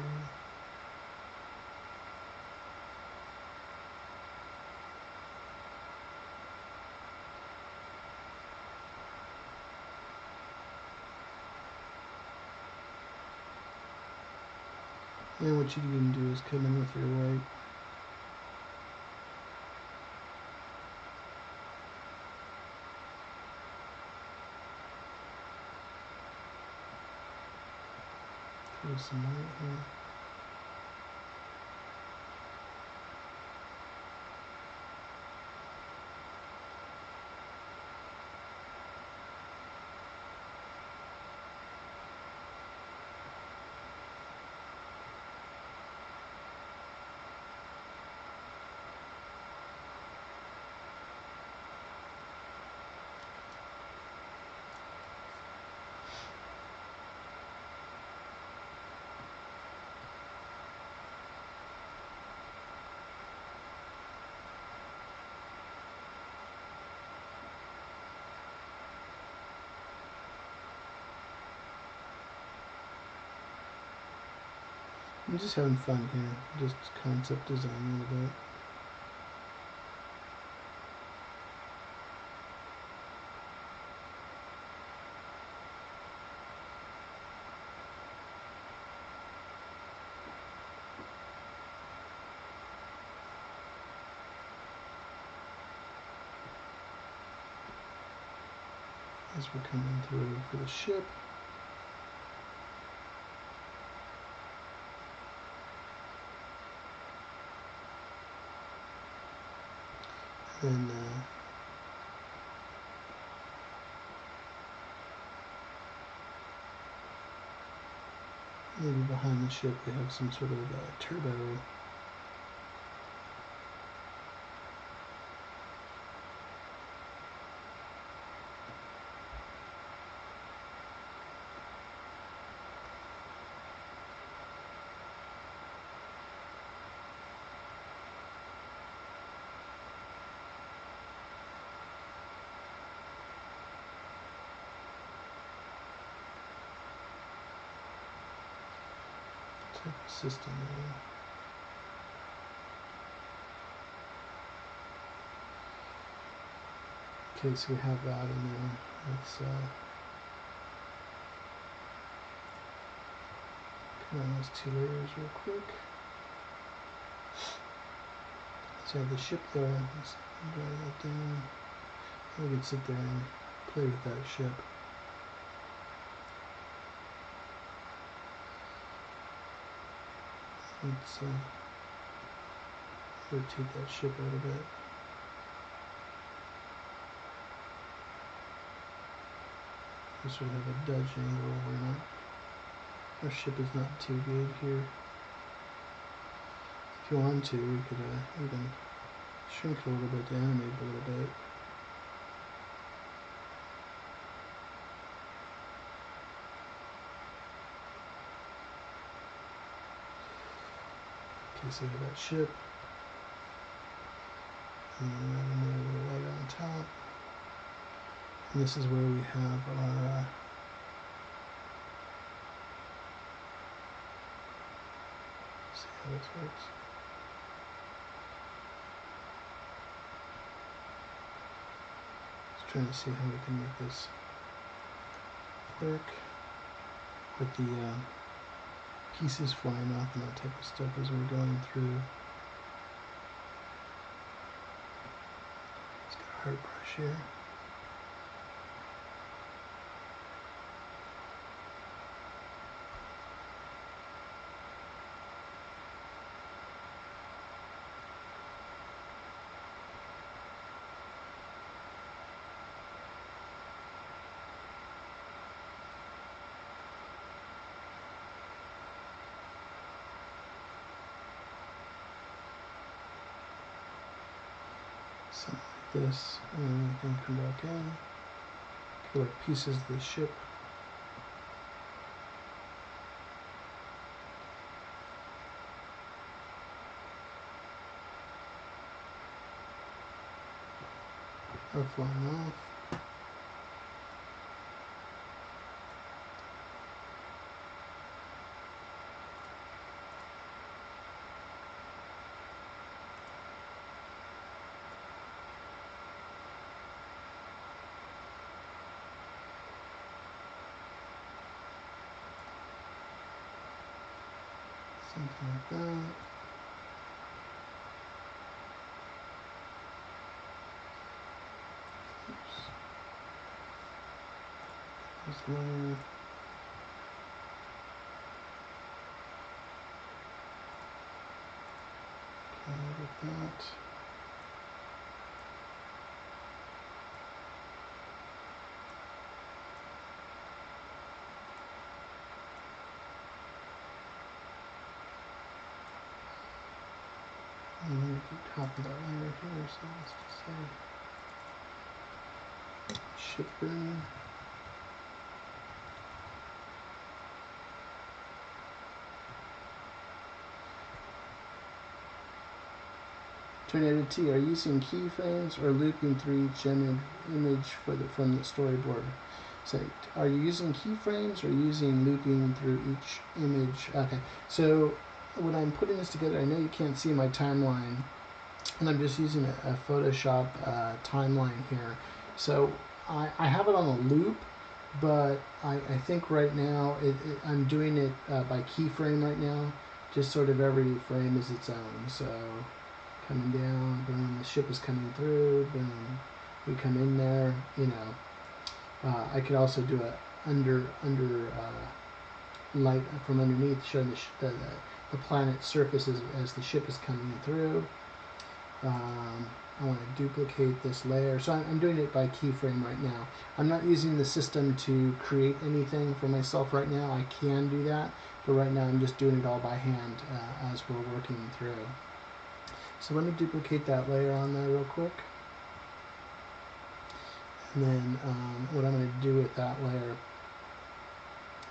And what you can do is come in with your white. There's some white here. I'm just having fun here, just concept design a little bit. As we're coming through for the ship. And maybe behind the ship we have some sort of turbo. Type of system there. Okay, so we have that, and then let's put on those two layers real quick. So I have the ship there. Let's drag that down. We can sit there and play with that ship. Let's rotate that ship out a bit. We sort of have a Dutch angle. Our ship is not too good here. If you want to, we could even shrink it a little bit to animate a little bit. Okay, so we have that ship. And then add another little light on top. And this is where we have our let's see how this works. Just trying to see how we can make this work with the pieces flying off and that type of stuff as we're going through. Let's get a hard brush here. Something like this, and then we can come back in, collect pieces of the ship. Are flying off. Something like that. Oops. This layer. Okay, with that. I'm going to keep top of that layer here, so let's just say ship burning. Tornado T, are you using keyframes or looping through each image from the storyboard? So, are you using keyframes or using looping through each image? Okay, so when I'm putting this together, I know you can't see my timeline, and I'm just using a Photoshop timeline here. So I have it on a loop, but I think right now I'm doing it by keyframe right now. Just sort of every frame is its own. So coming down, boom, the ship is coming through, boom, we come in there, you know. I could also do a under light from underneath, showing the planet's surface as the ship is coming through. I want to duplicate this layer, so I'm doing it by keyframe right now. I'm not using the system to create anything for myself right now. I can do that, but right now I'm just doing it all by hand as we're working through. So let me duplicate that layer on there real quick. And then what I'm going to do with that layer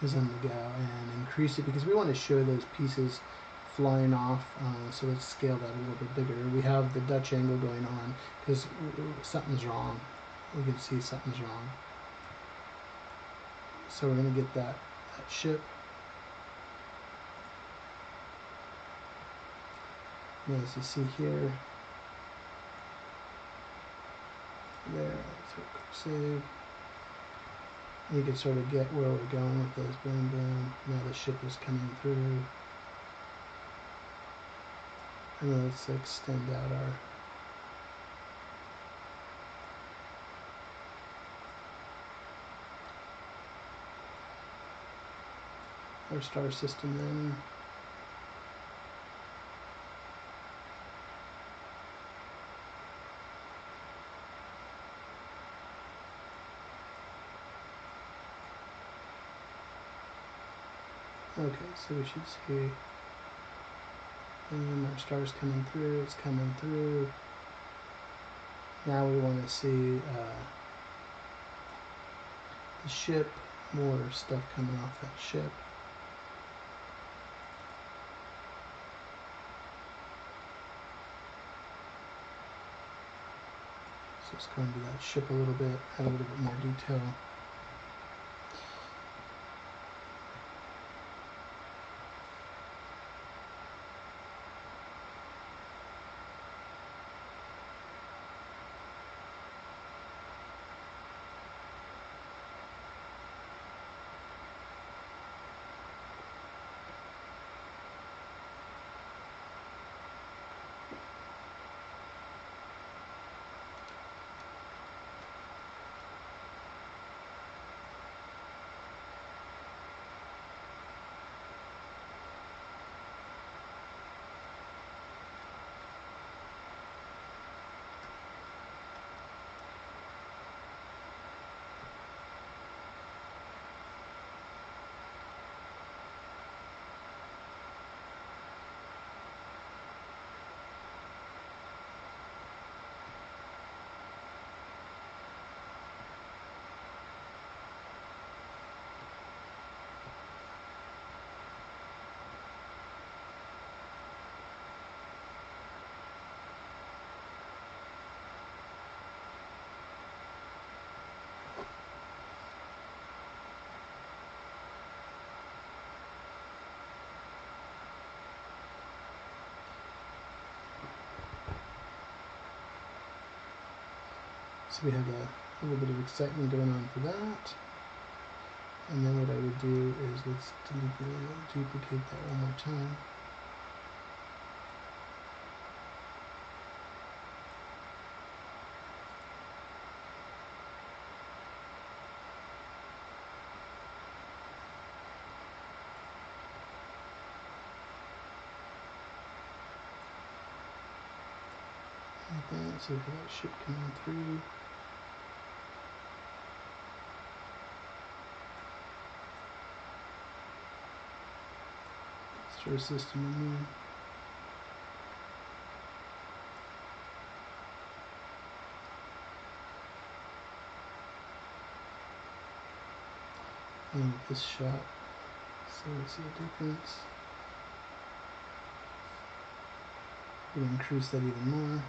is I'm going to go and increase it because we want to show those pieces flying off. So let's scale that a little bit bigger. We have the Dutch angle going on because something's wrong. We can see something's wrong. So we're going to get that ship. And as you see here, there, so quick save. You can sort of get where we're going with this. Boom, boom. Now the ship is coming through. And then let's extend out our star system then. Okay, so we should see our star's coming through, it's coming through. Now we want to see the ship, more stuff coming off that ship. So let's go into that ship a little bit, add a little bit more detail. So we have a little bit of excitement going on for that. And then what I would do is let's duplicate that one more time. Like that, so we have that ship coming through. Star system in there. And this shot, so we see a difference. We're going to increase that even more.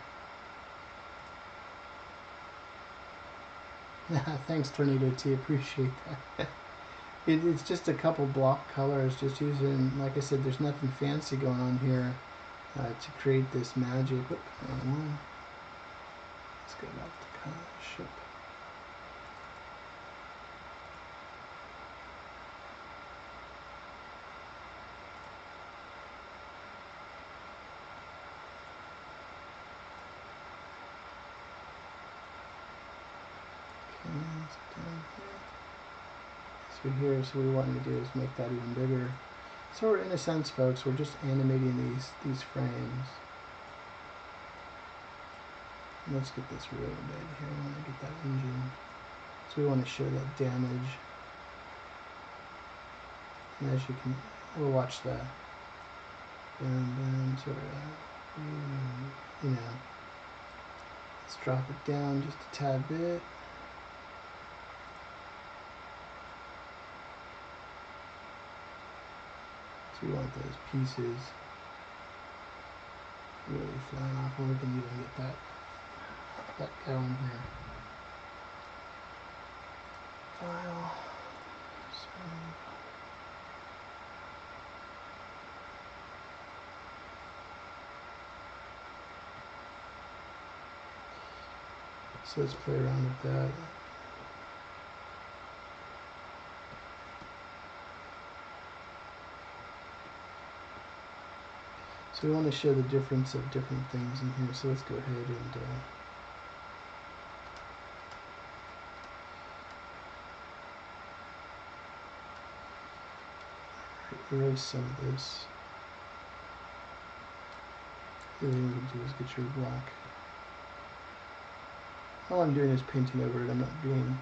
Thanks, Tornado T. Appreciate that. It's just a couple block colors, just using, like I said, there's nothing fancy going on here to create this magic. Whoop, wrong one. Let's go back to ship. Down here. So here, so what we want to do is make that even bigger. So we're, in a sense, folks, we're just animating these frames. And let's get this real big here. We want to get that engine. So we want to show that damage. And as you can, we'll watch that. Boom, sort of, you know. Let's drop it down just a tad bit. So we want those pieces really flying off, and we can even get that going here. File, save. So let's play around with that. So we want to show the difference of different things in here. So let's go ahead and erase some of this. The other thing you can do is get your block. All I'm doing is painting over it. I'm not being,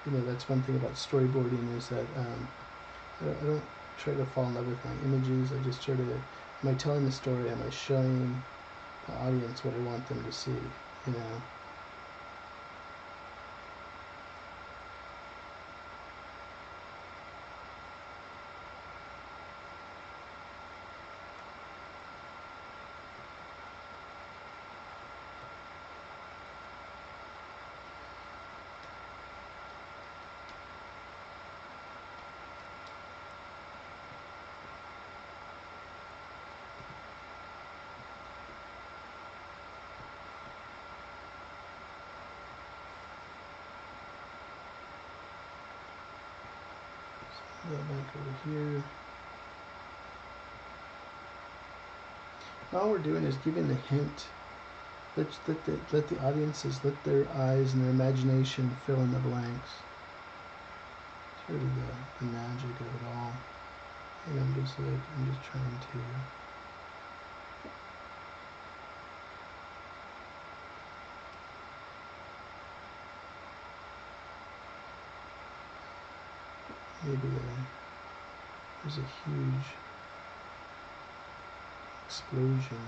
you know, that's one thing about storyboarding is that I don't try to fall in love with my images. I just try to, am I telling the story? Am I showing the audience what I want them to see? You know. Back over here. All we're doing is giving the hint. Let the audiences, let their eyes and their imagination fill in the blanks. Sort of the magic of it all. And I'm just trying to maybe there's a huge explosion.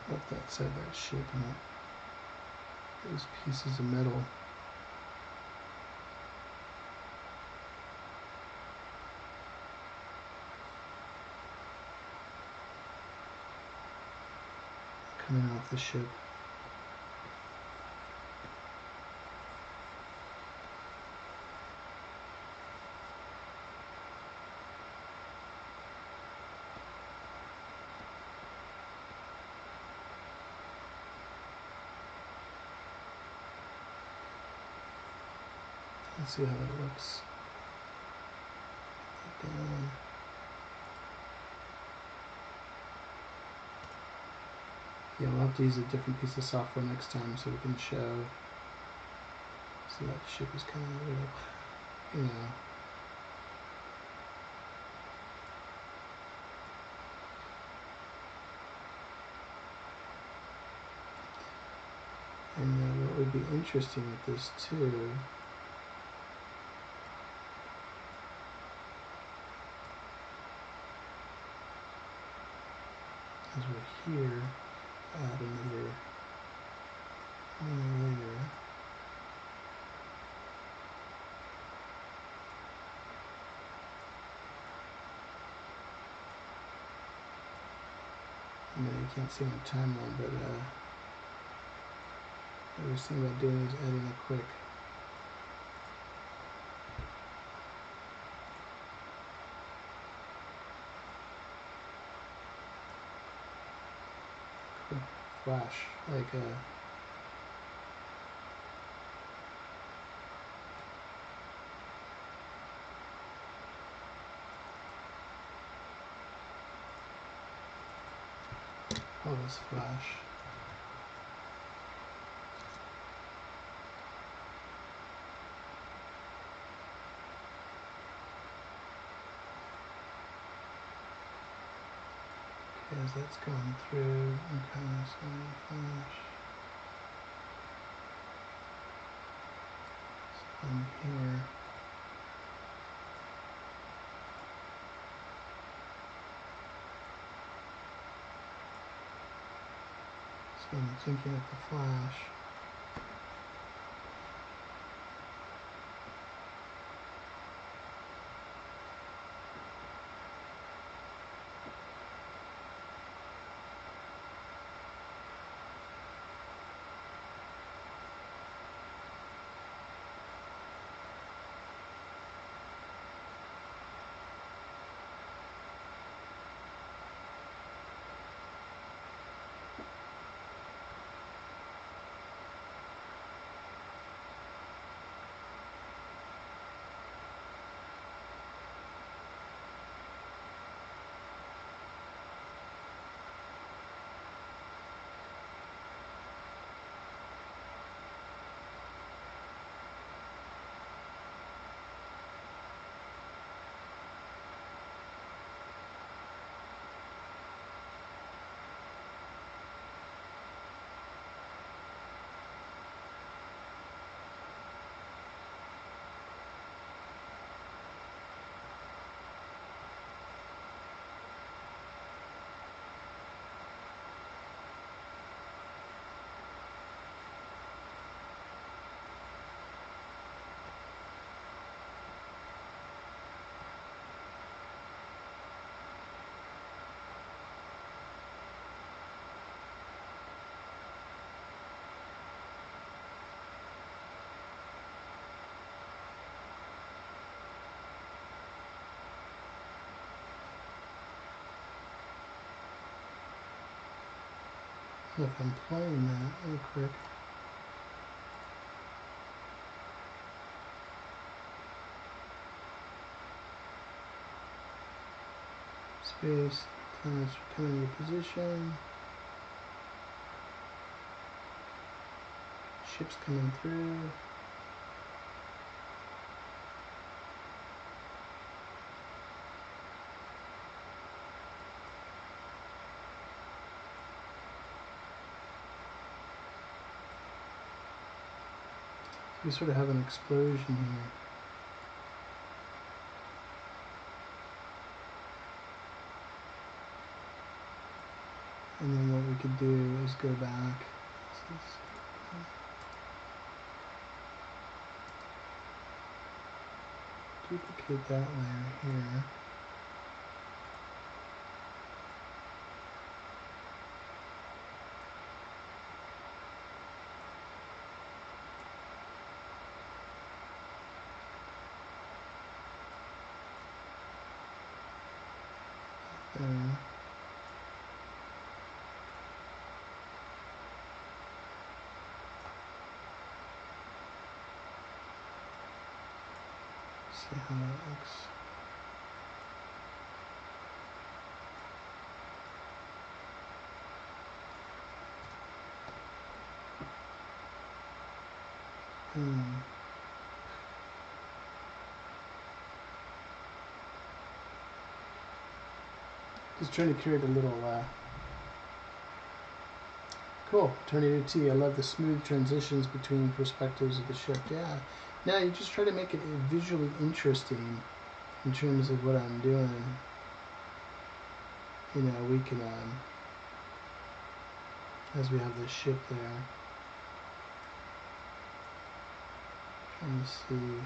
What that said, that ship in it. those pieces of metal. Coming off the ship. Let's see how that looks. Put that down. Yeah, we'll have to use a different piece of software next time so we can show. So that ship is kind of a little, you know. And what would be interesting with this too is we're here, add another layer. I know you can't see my timeline, but what I was thinking about doing is adding a quick flash, like a this flash. Okay, as that's going through, okay, so flash. So I'm here. So I'm thinking of the flash. If I'm playing that real quick. Space, time is coming into position. Ships coming through. We sort of have an explosion here. And then what we could do is go back. duplicate that layer here. There. See how that looks. Just trying to create a little cool Tornado T. I love the smooth transitions between perspectives of the ship. Yeah. Now you just try to make it visually interesting in terms of what I'm doing. You know, we can as we have this ship there. Trying to see.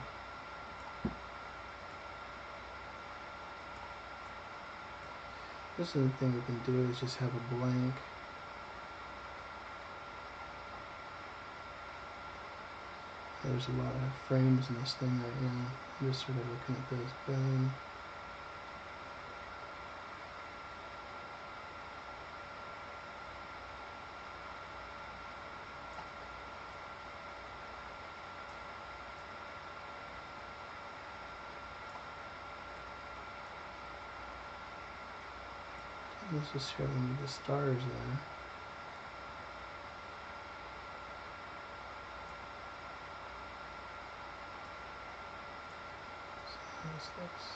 This other thing we can do is just have a blank. There's a lot of frames in this thing right now. I'm just sort of looking at this. Boom. Let's just show me the stars there. See how this looks.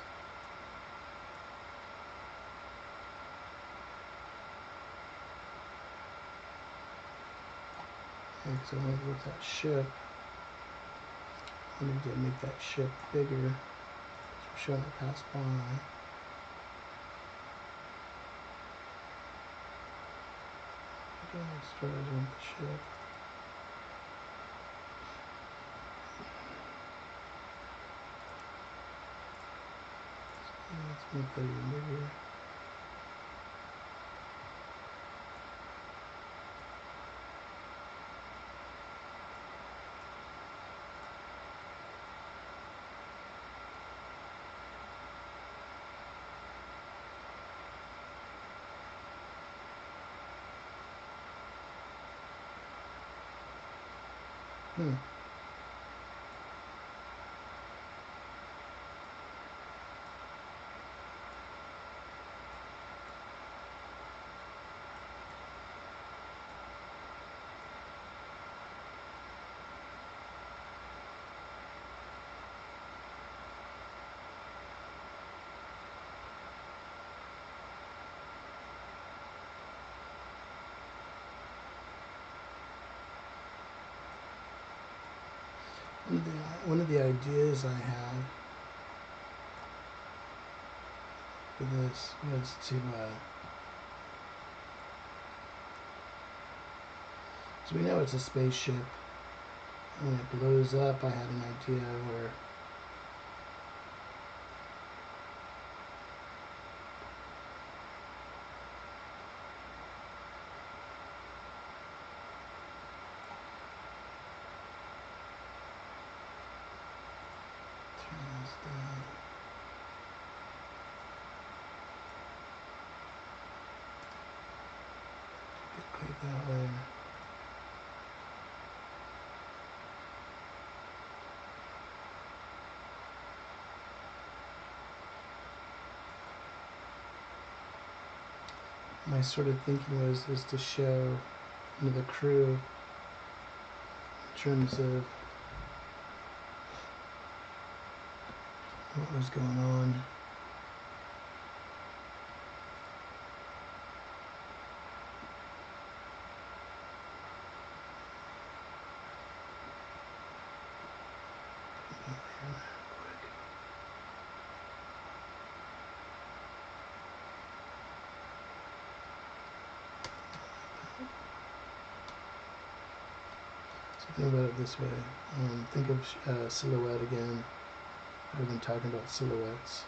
Yeah, because I wanted to look at that ship. I wanted to make that ship bigger. So showing it pass by. Stars on the ship. Let's make that even bigger. One of the ideas I had for this was to, so we know it's a spaceship. When it blows up, I had an idea where that way. My sort of thinking is to show the crew in terms of what was going on. Think about it this way. Think of silhouette again. rather than talking about silhouettes.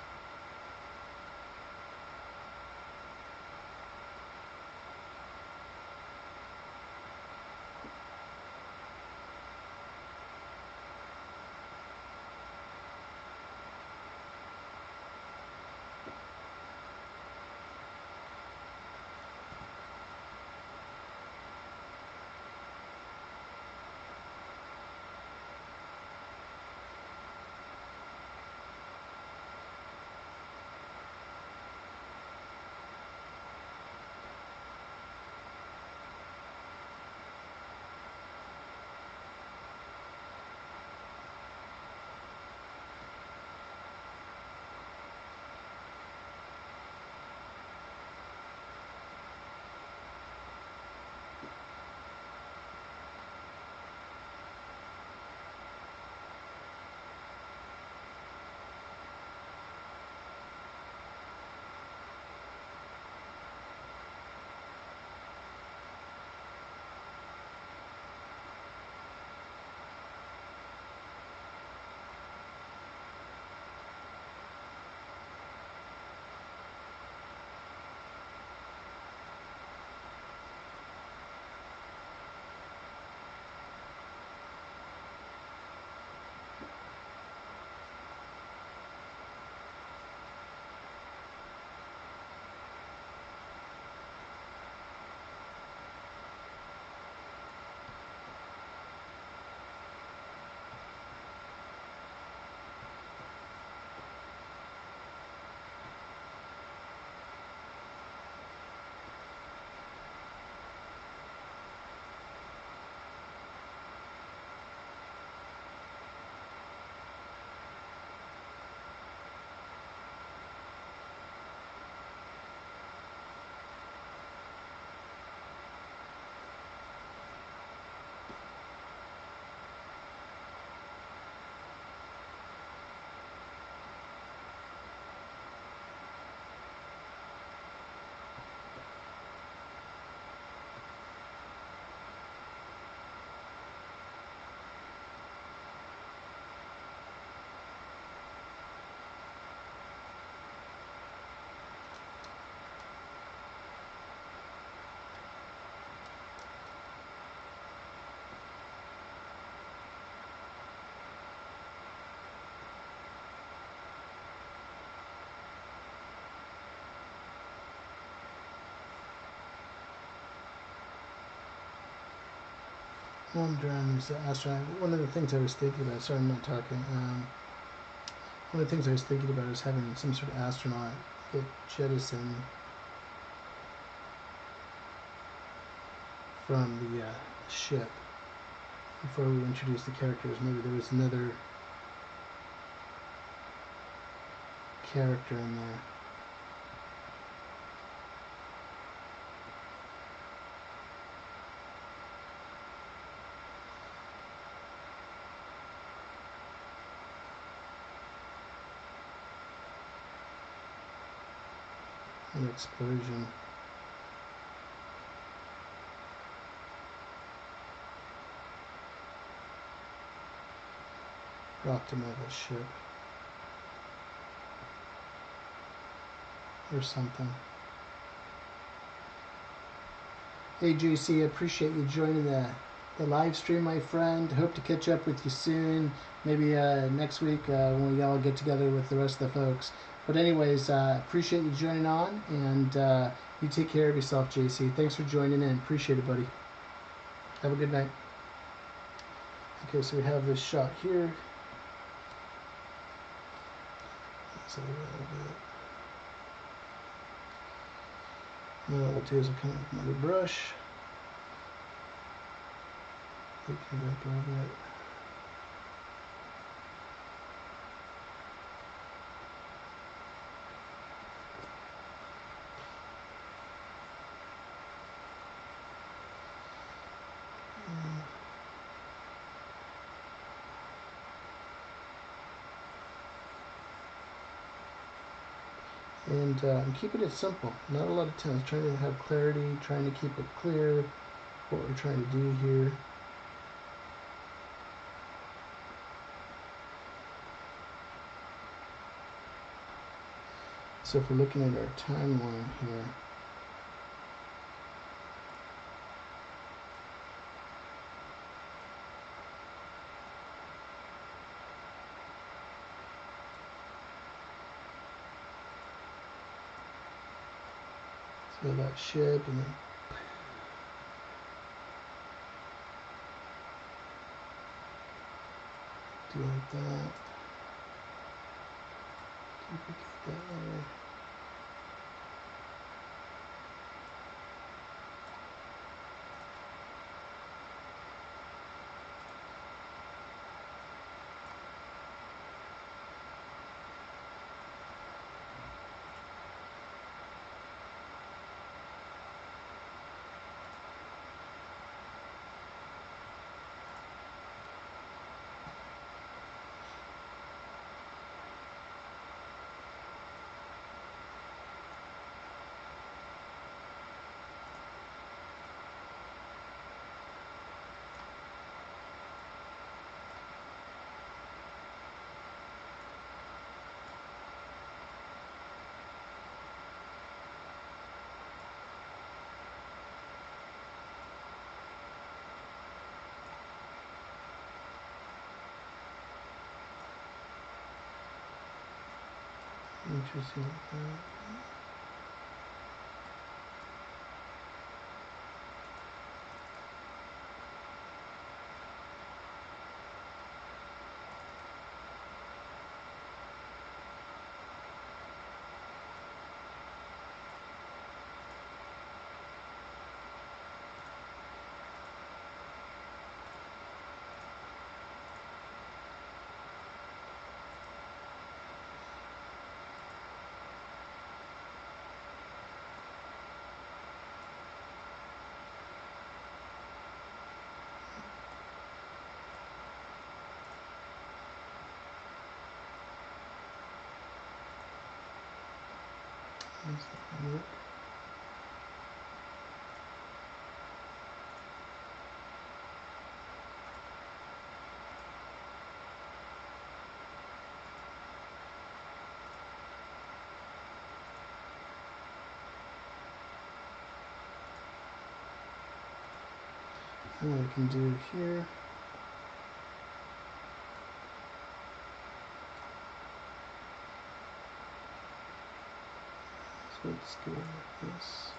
I'm drawing this astronaut. One of the things I was thinking about, sorry I'm not talking, one of the things I was thinking about is having some sort of astronaut get jettisoned from the ship before we introduce the characters. Maybe there was another character in there. An explosion. Rocked him out of the ship. Or something. Hey JC, I appreciate you joining the live stream, my friend. Hope to catch up with you soon. Maybe next week when we all get together with the rest of the folks. But anyways, appreciate you joining on, and you take care of yourself, JC. Thanks for joining in. Appreciate it, buddy. Have a good night. Okay, so we have this shot here. So a little bit. Now what I'll do is I'll come with another brush. Take it up a little bit. And I'm keeping it simple, not a lot of times, trying to have clarity, trying to keep it clear what we're trying to do here. So if we're looking at our timeline here, so that ship and then do like that. Duplicate that layer. Interesting like that. How's that work? And what I can do here, so let's go like this.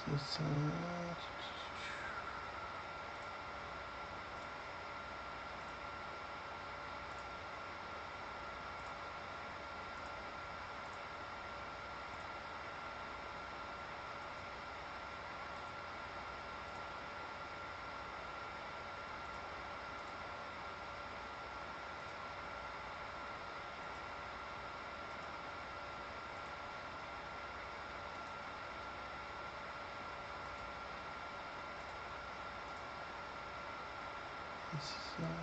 So, this is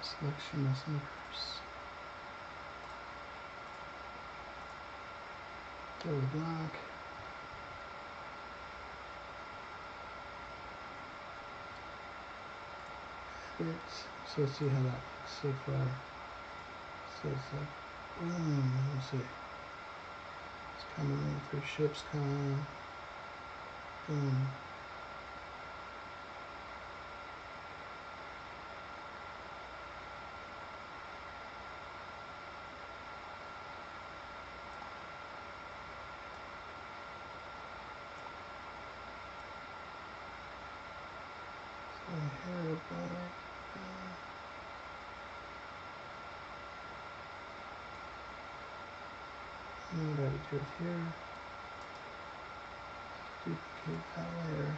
selection is in reverse. Double black. Edit. So let's see how that looks so far. So it's like, boom, let's see. It's coming, first ship's coming. Boom. Hair black. And what I would do it here, duplicate that layer.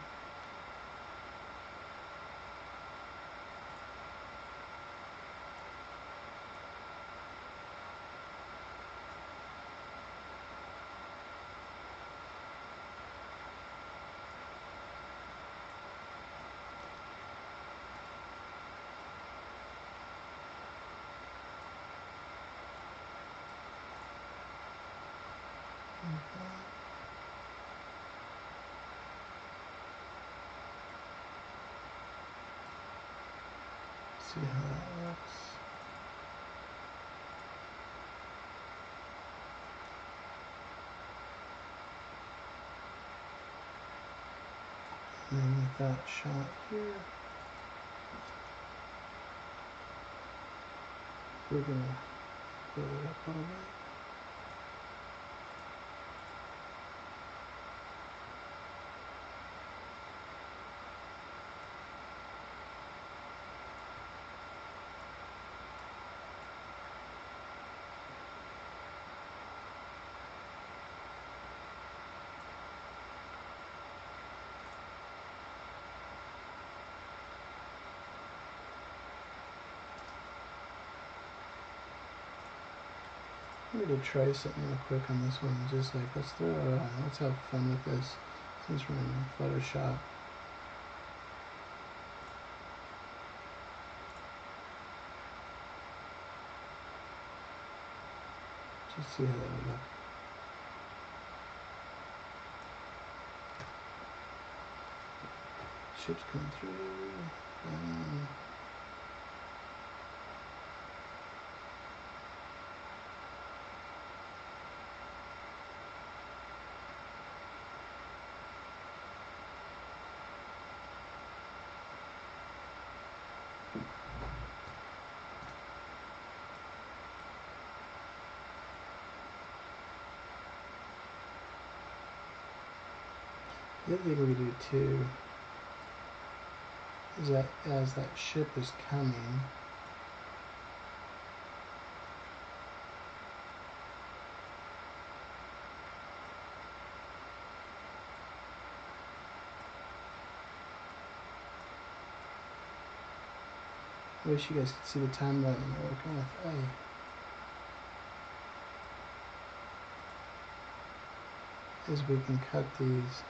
See how that looks. And then with that shot here, we're going to build it up a little bit. I'm going to try something real quick on this one. Just like, let's throw it on. Let's have fun with this since we're in Photoshop. Just see how that would look. Ships coming through. The other thing we do too is that as that ship is coming, I wish you guys could see the timeline I'm working with. As we can cut these.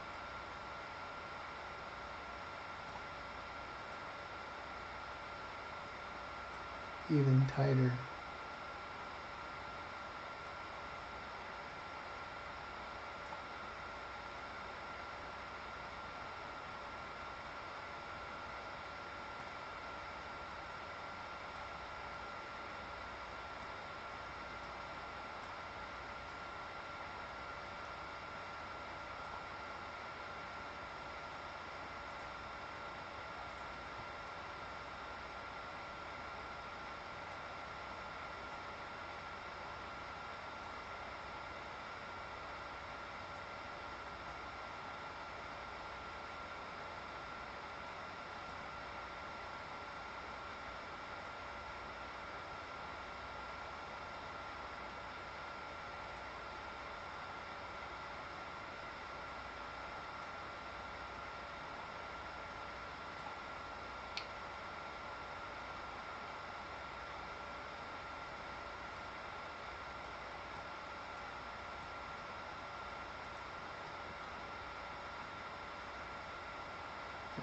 Even tighter.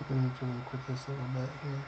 I'm going to have to work with this a little bit here.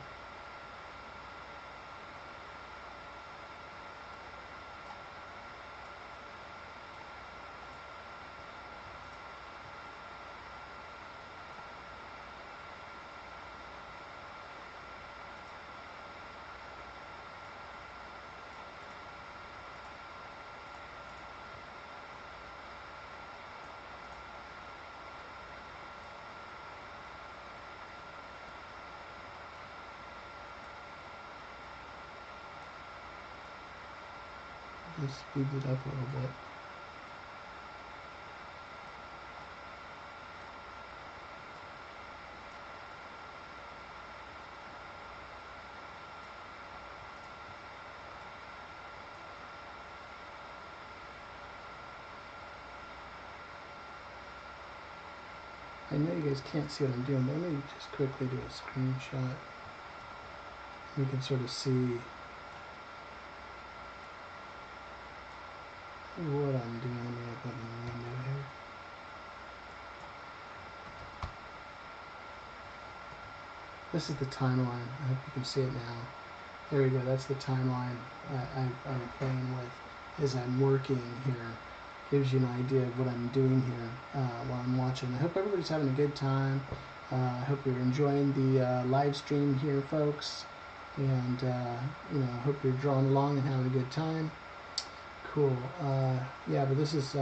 Just speed it up a little bit. I know you guys can't see what I'm doing, but let me just quickly do a screenshot. You can sort of see what I'm doing. Let me open the window here. This is the timeline. I hope you can see it now. There we go. That's the timeline I'm playing with as I'm working here. Gives you an idea of what I'm doing here while I'm watching. I hope everybody's having a good time. I hope you're enjoying the live stream here, folks. And you know, I hope you're drawing along and having a good time. Cool. Yeah, but this is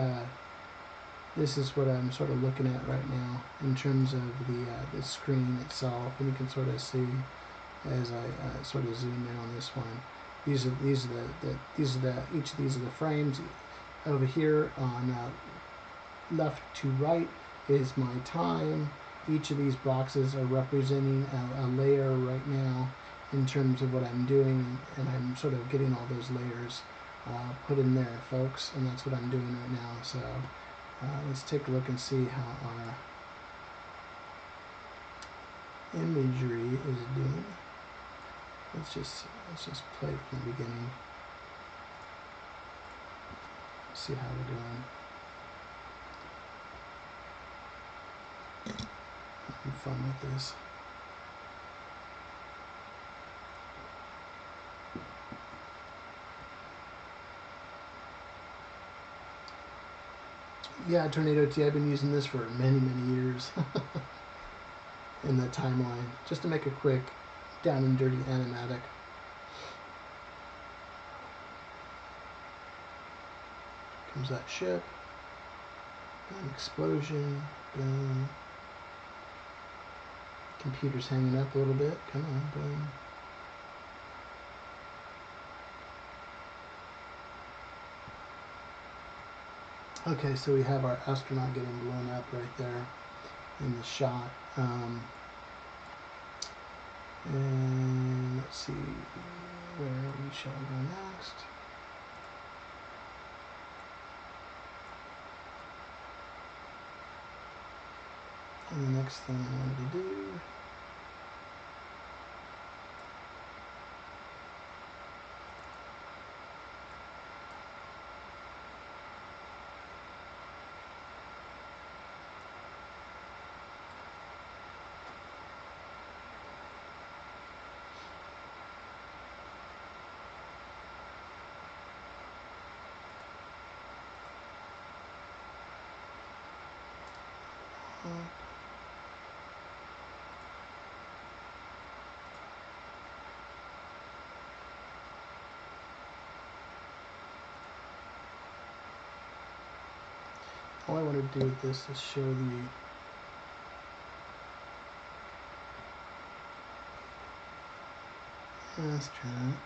what I'm sort of looking at right now in terms of the screen itself, and you can sort of see as I sort of zoom in on this one. Each of these are the frames. Over here on left to right is my time. Each of these boxes are representing a layer right now in terms of what I'm doing, and I'm sort of getting all those layers put in there, folks, and that's what I'm doing right now. So let's take a look and see how our imagery is doing. Let's just play it from the beginning. See how we're doing. Having fun with this. Yeah, Tornado T, I've been using this for many years in the timeline, just to make a quick down and dirty animatic. Comes that ship, an explosion, boom. Computer's hanging up a little bit, come on, boom. Okay, so we have our astronaut getting blown up right there in the shot. And let's see where we shall go next. And the next thing I wanted to do . All I want to do with this is show the astronaut.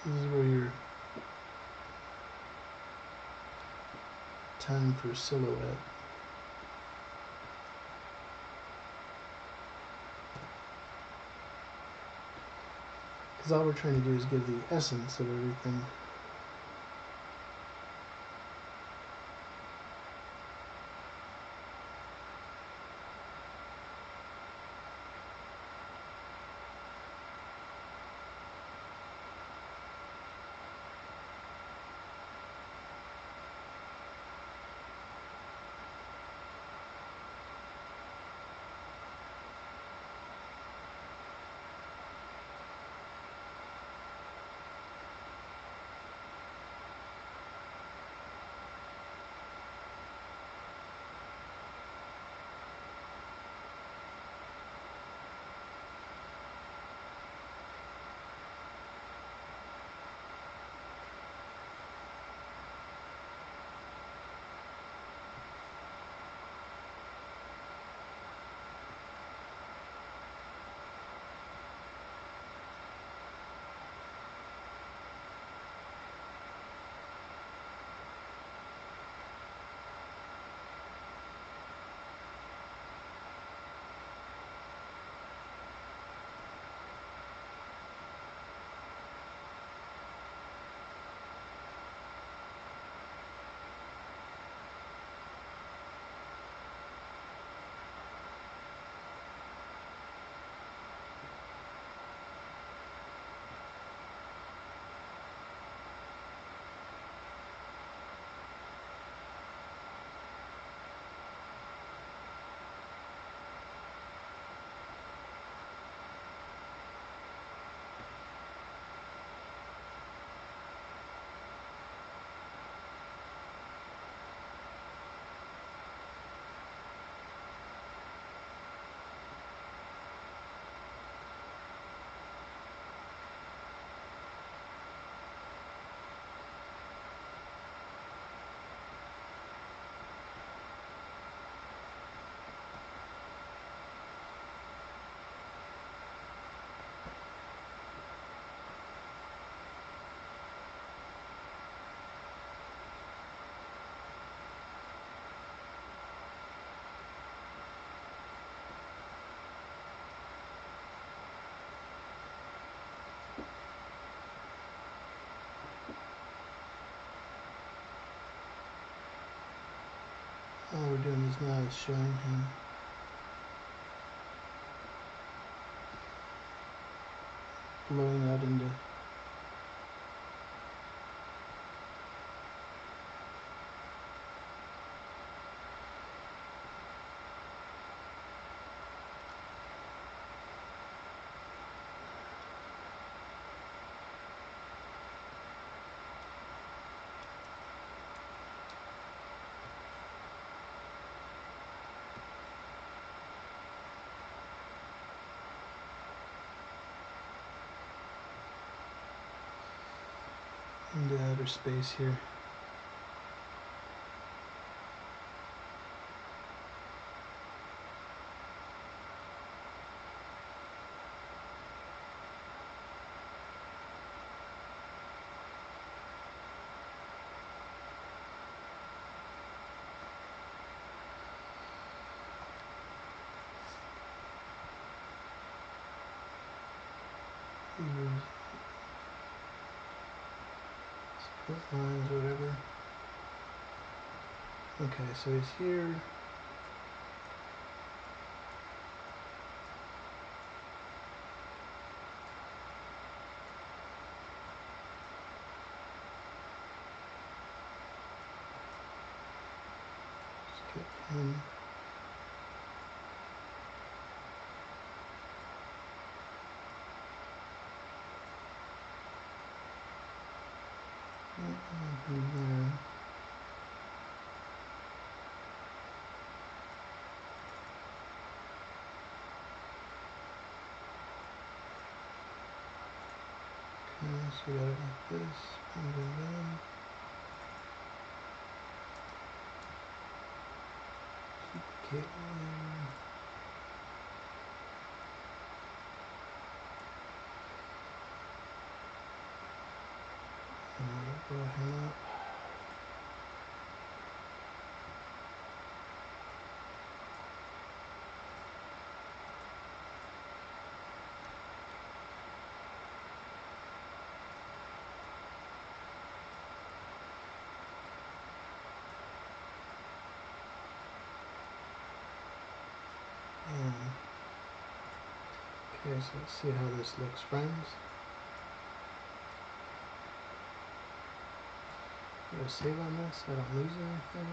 This is where your time for silhouette. Because all we're trying to do is give the essence of everything. all we're doing is now is showing him blowing out into outer space here. Split lines, whatever. Okay, so he's here. Just get him. There. Okay, so we got it like this, and then down. Keep the cable there. And we'll blow him up. Okay, so let's see how this looks, friends. I'm going to save on this so I don't lose anything.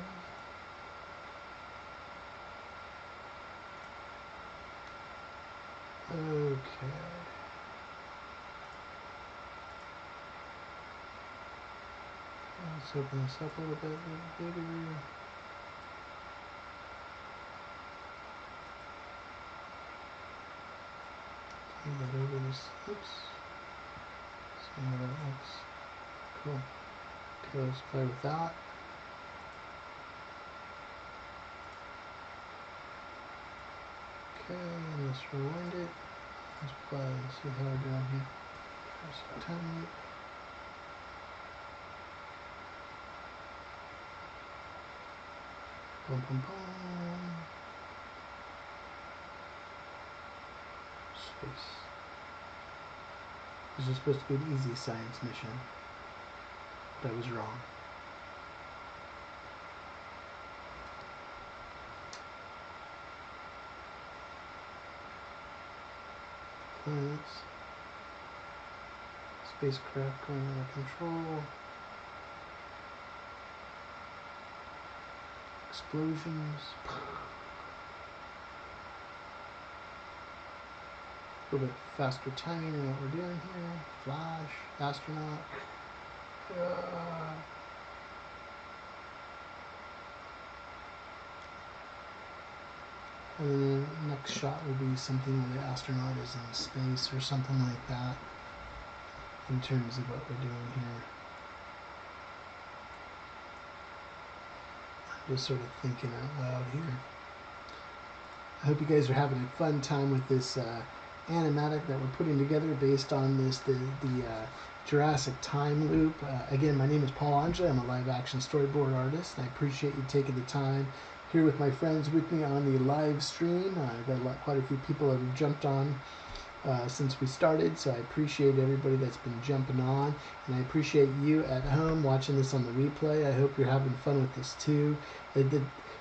Okay. Let's open this up a little bigger. Move that over this. Oops. See how that looks. Cool. Okay, let's play with that. Okay, and let's rewind it. Let's play and see how we're doing here. There's a time loop. Boom, boom, boom. Space. This is supposed to be an easy science mission, but I was wrong. Planets. Spacecraft going out of control. Explosions. A little bit faster timing than what we're doing here. Flash, astronaut. And then the next shot will be something where the astronaut is in space or something like that in terms of what we're doing here. I'm just sort of thinking out loud here. I hope you guys are having a fun time with this animatic that we're putting together based on the Jurassic time loop. Again, my name is Paul Angeli. I'm a live action storyboard artist, and I appreciate you taking the time here with my friends with me on the live stream. I've got quite a few people that have jumped on since we started, so I appreciate everybody that's been jumping on, and I appreciate you at home watching this on the replay. I hope you're having fun with this too.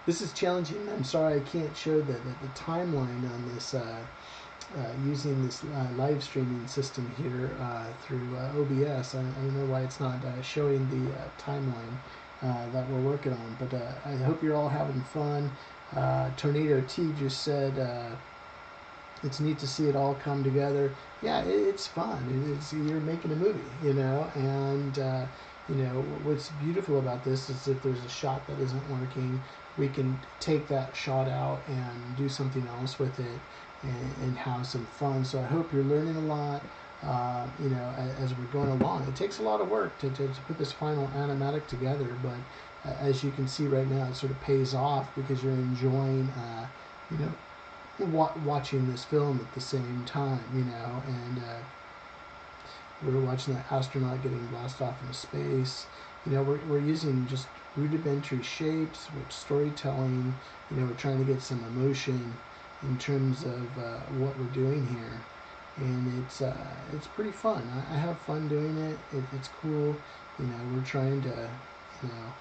This is challenging. I'm sorry I can't show the timeline on this using this live streaming system here through OBS. I don't know why it's not showing the timeline that we're working on, but I hope you're all having fun. Tornado T just said it's neat to see it all come together. Yeah, it's fun. You're making a movie, you know, and you know what's beautiful about this is if there's a shot that isn't working, we can take that shot out and do something else with it and have some fun. So I hope you're learning a lot. You know, as we're going along, it takes a lot of work to put this final animatic together, but as you can see right now, it sort of pays off because you're enjoying, you know, watching this film at the same time, you know, and we're watching that astronaut getting blasted off into space. You know, we're using just rudimentary shapes with storytelling. You know, we're trying to get some emotion in terms of what we're doing here, and it's pretty fun. I have fun doing it. It's cool. You know, we're trying to, you know,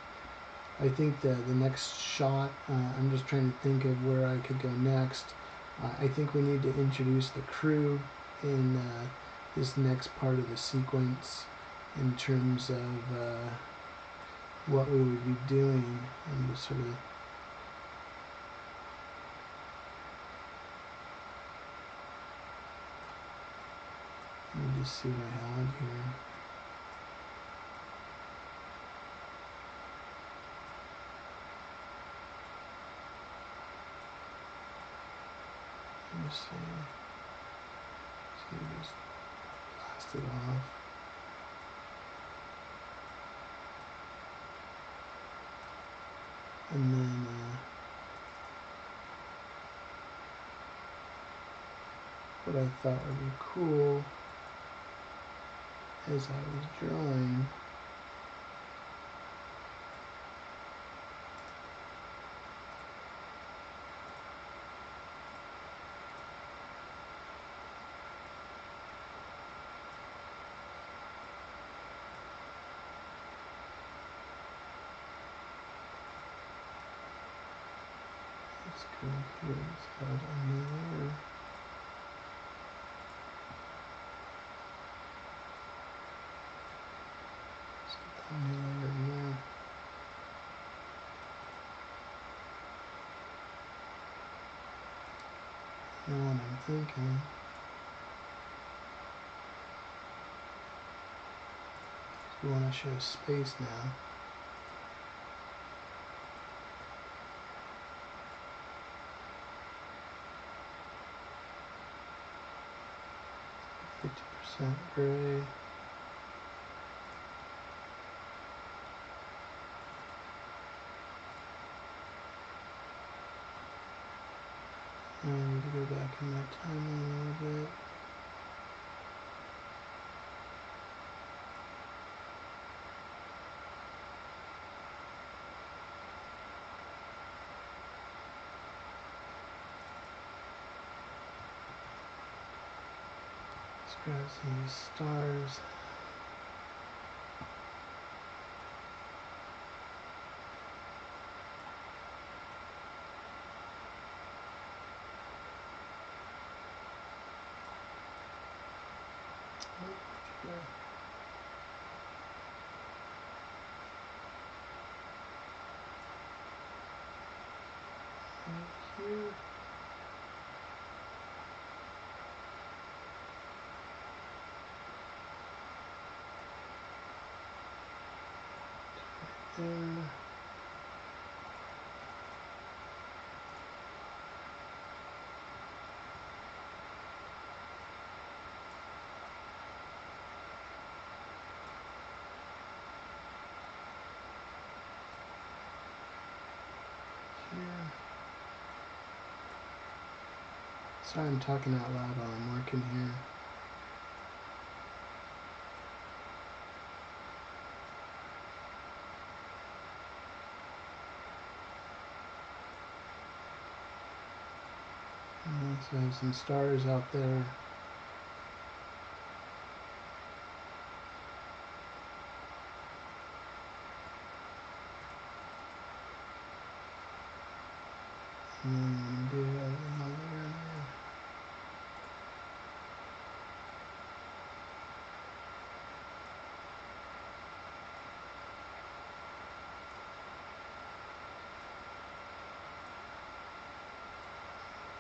I think the next shot, I'm just trying to think of where I could go next. I think we need to introduce the crew in this next part of the sequence in terms of what we would be doing, and just sort of let me just see what I have here. Let me see. So you just blast it off. And then what I thought would be cool as I was drawing let's go here, let's add a new layer. Let's get that new layer in there. Now what I'm thinking, we want to show space now. %, gray. I need to go back in my timeline a little bit. Let's grab some of these stars. Okay. Right here. There. Here. Sorry, I'm talking out loud while I'm working here. So I have some stars out there.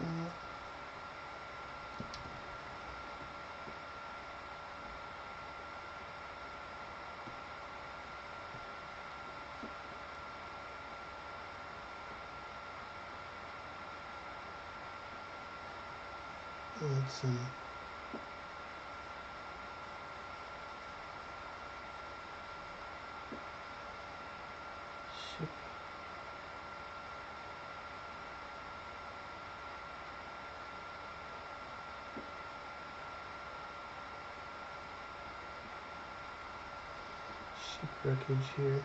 that. Let's see. Ship. Shipwreckage here.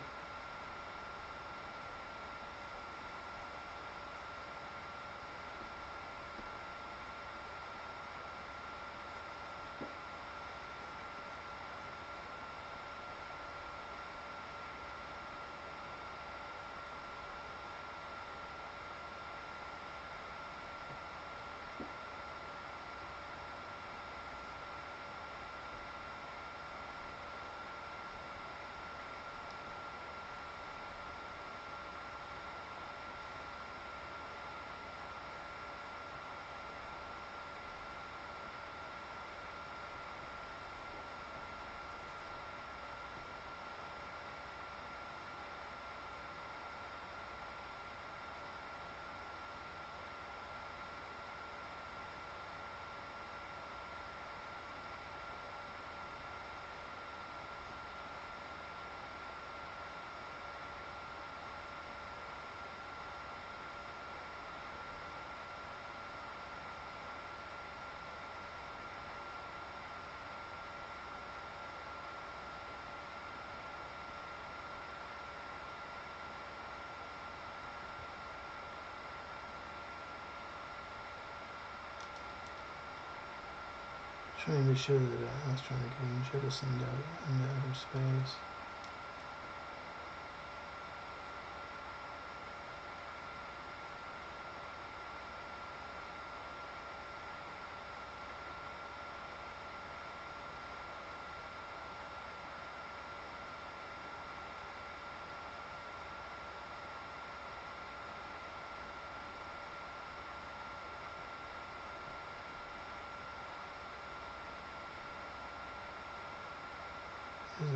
Trying to show that I was trying to get jettisoned out into outer space. This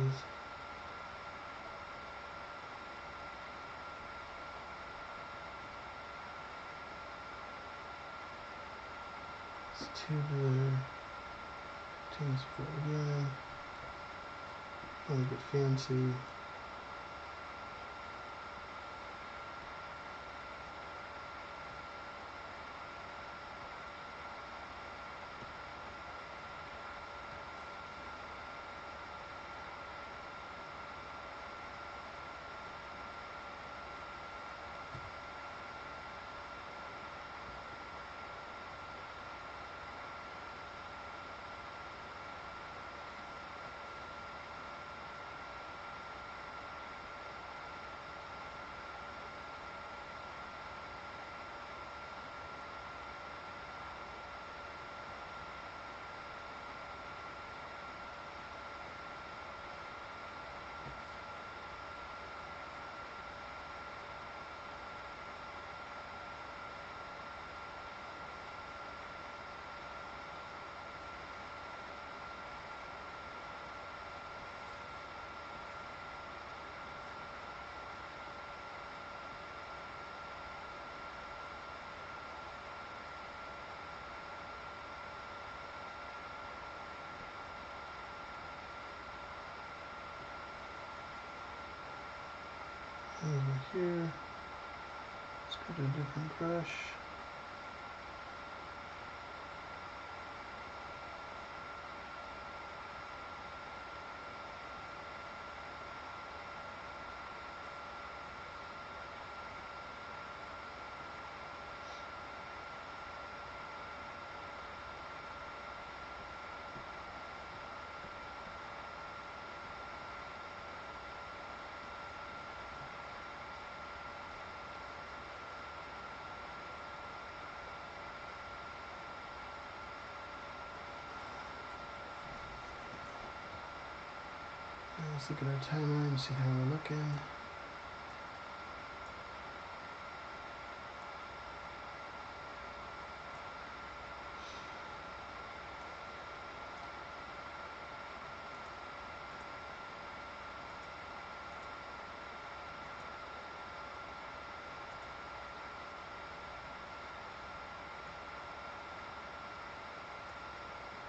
is tubular, tends forward line. Want to get fancy. Over here, let's go to a different brush. Let's look at our timeline, see how we're looking.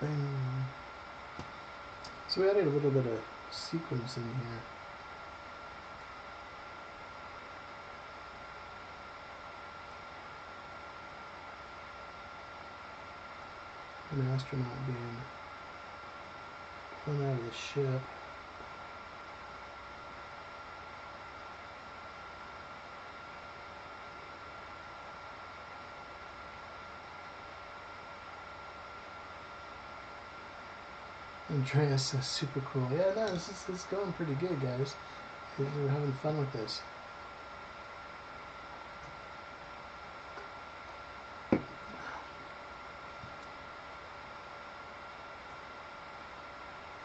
Bang. So we added a little bit of sequence in here. An astronaut being pulled out of the ship. Andreas says super cool. Yeah, no, this is going pretty good, guys. We're having fun with this.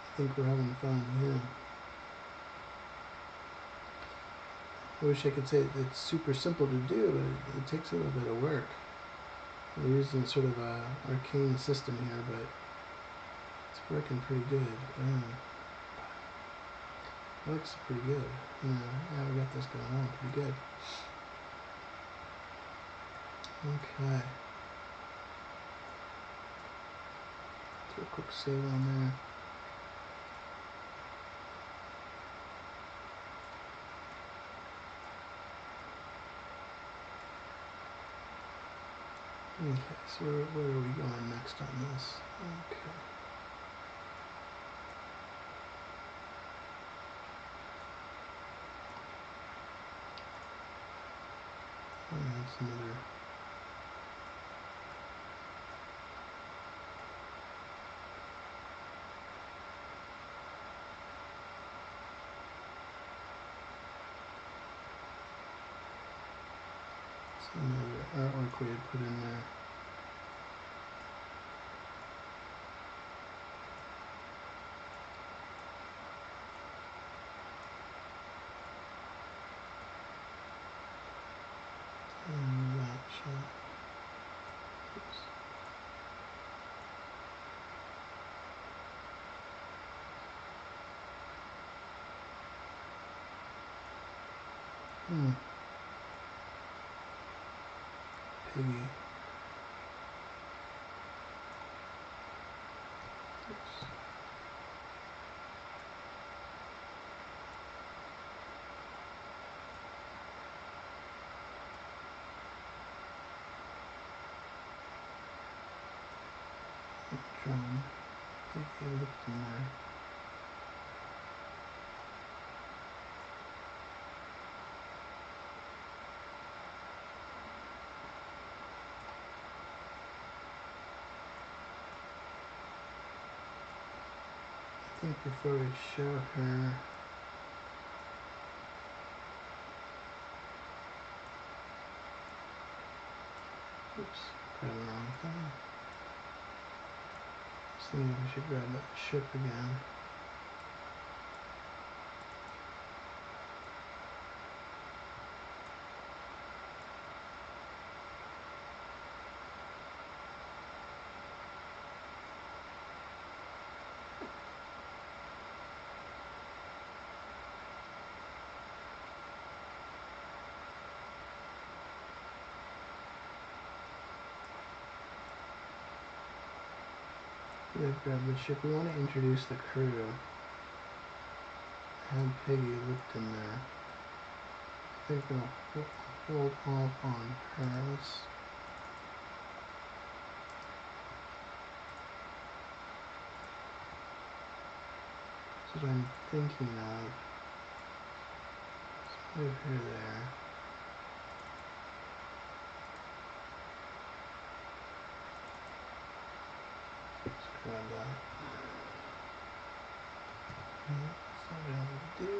I think we're having fun, yeah. I wish I could say it's super simple to do, but it takes a little bit of work. We're using sort of a arcane system here, but it's working pretty good. It looks pretty good. Yeah, we got this going on pretty good. Okay. Do a quick save on there. Okay, so where are we going next on this? Okay. That's another. Another artwork we had put in there. And that shot. Oops. Piggy. Oops. Drum. Piggy looked in there. I think before we show her, oops, grabbed the wrong thing. I was thinking we should grab that ship again. Yeah, grab the ship. We want to introduce the crew. Had Piggy looked in there. I think we'll hold off on her. That's what I'm thinking of. Let's move her there. Grab that. That's not what I want to do.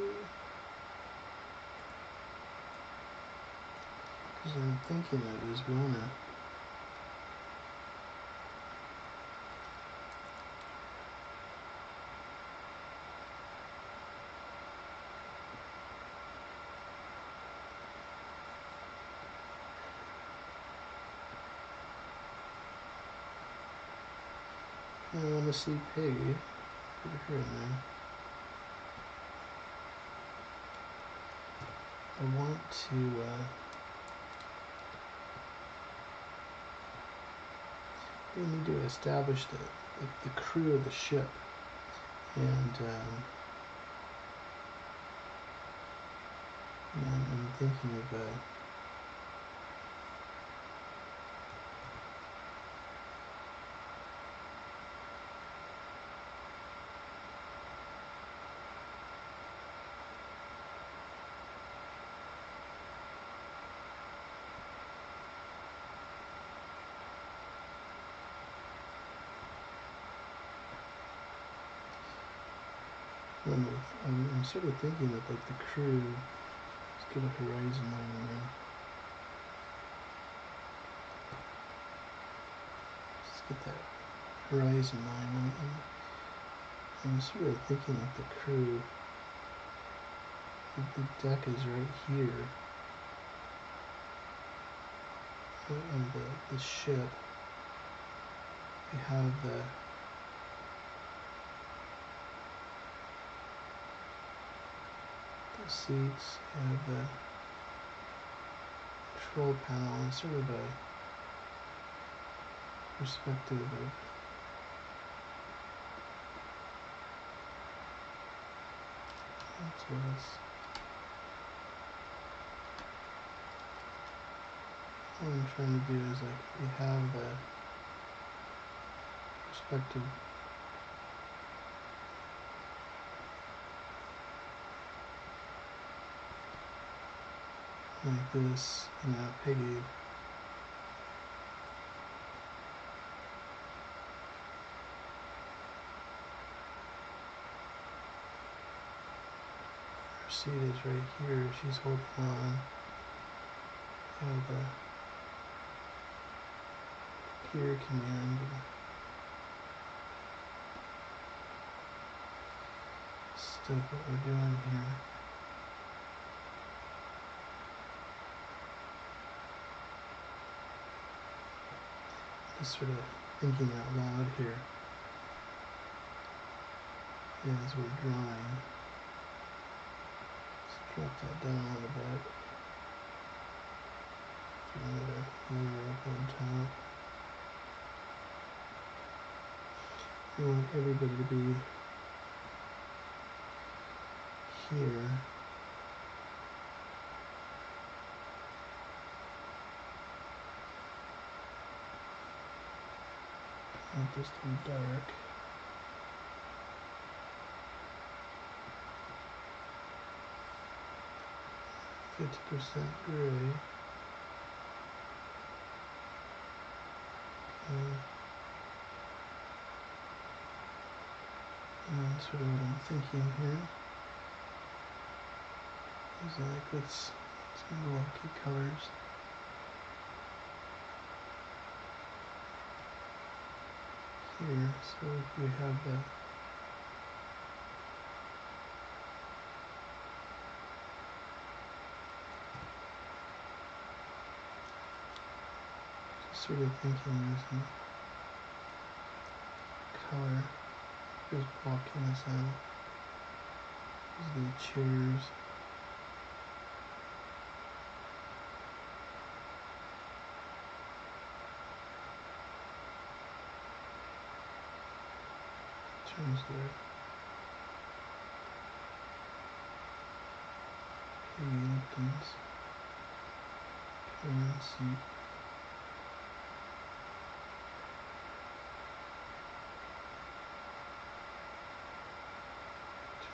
Because what I'm thinking of is we want to see Piggy. Put her in there. I want to we need to establish that the crew of the ship, and I'm thinking of I'm sort of thinking that like the crew. Let's get a horizon line in there. Let's get that horizon line. I'm sort of thinking like the crew. The deck is right here. The ship. We have the seats, have the control panel, and sort of a perspective of what's this. What I'm trying to do is like we have the perspective like this, and now Peggy her seat is right here, she's holding on. Have the computer command and stuff what we're doing here. Just sort of thinking out loud here as we're drawing. Let's drop that down a little bit. Throw another layer up on top. We want everybody to be here. I want this to be dark. %, gray. And that's sort of what I'm thinking here. Is like let's go key colors. Here, so we have the just sort of thinking using color is blocking this out. These are the chairs. Translate. Liptons. Currency.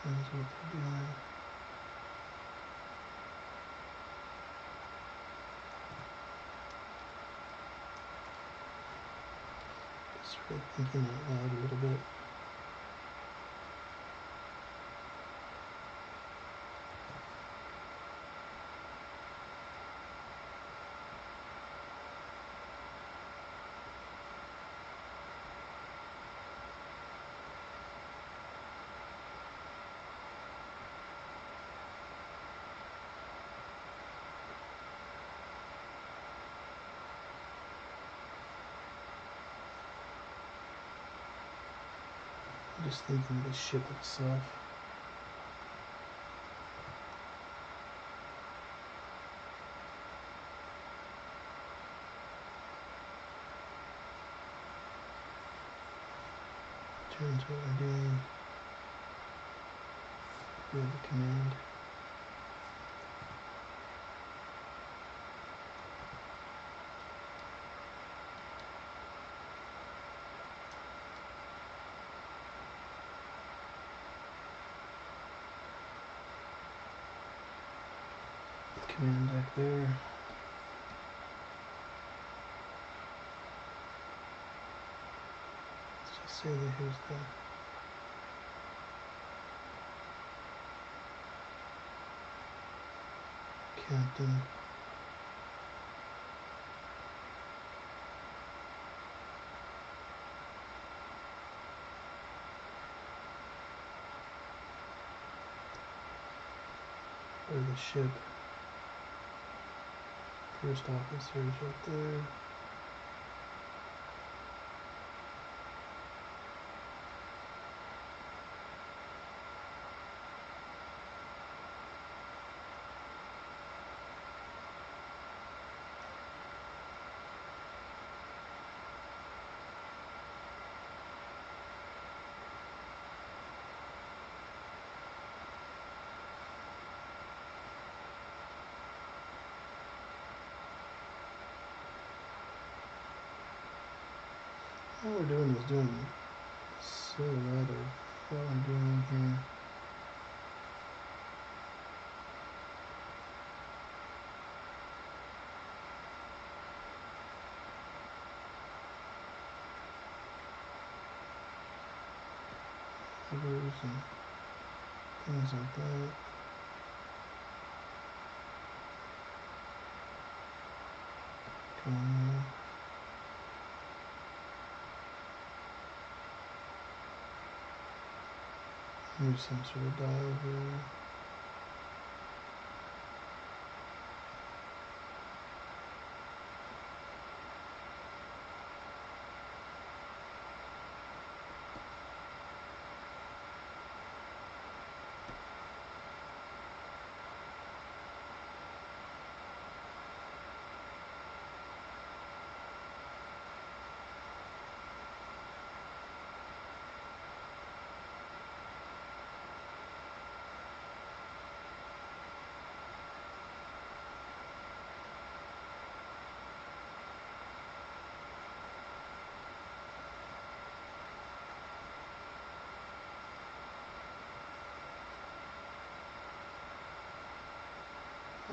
Turns what they're doing. Just sort of thinking out loud a little bit. Just thinking of the ship itself. Change what we're doing. We have the command. Command back there. Let's just say that here's the captain. Or the ship. First officer's right there. All we're doing is doing a silhouette of what we're doing here. Levers and things like that. Going on. There's some sort of dial here.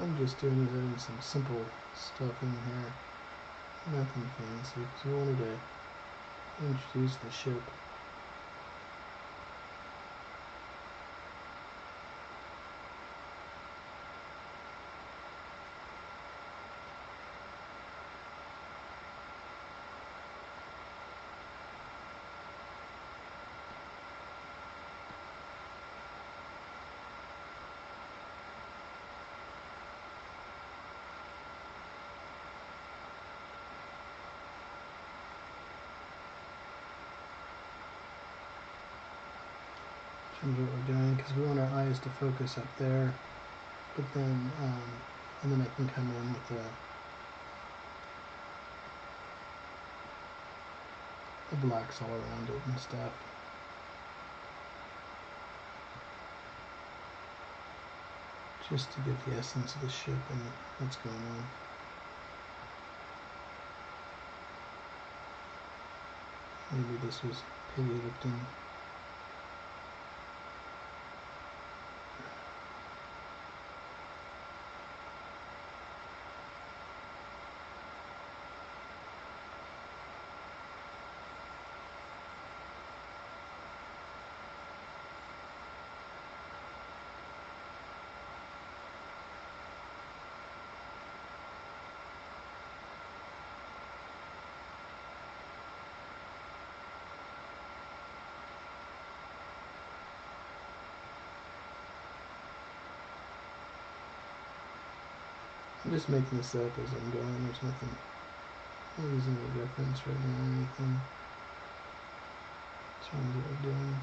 I'm just doing is adding some simple stuff in here, nothing fancy, because we wanted to introduce the ship. Change what we're doing because we want our eyes to focus up there, but then and then I can come in with the blacks all around it and stuff. Just to get the essence of the ship and what's going on. Maybe this was Lipton. I'm just making this up as I'm going. There's nothing, I'm not using any reference right now or anything. Change what we're doing.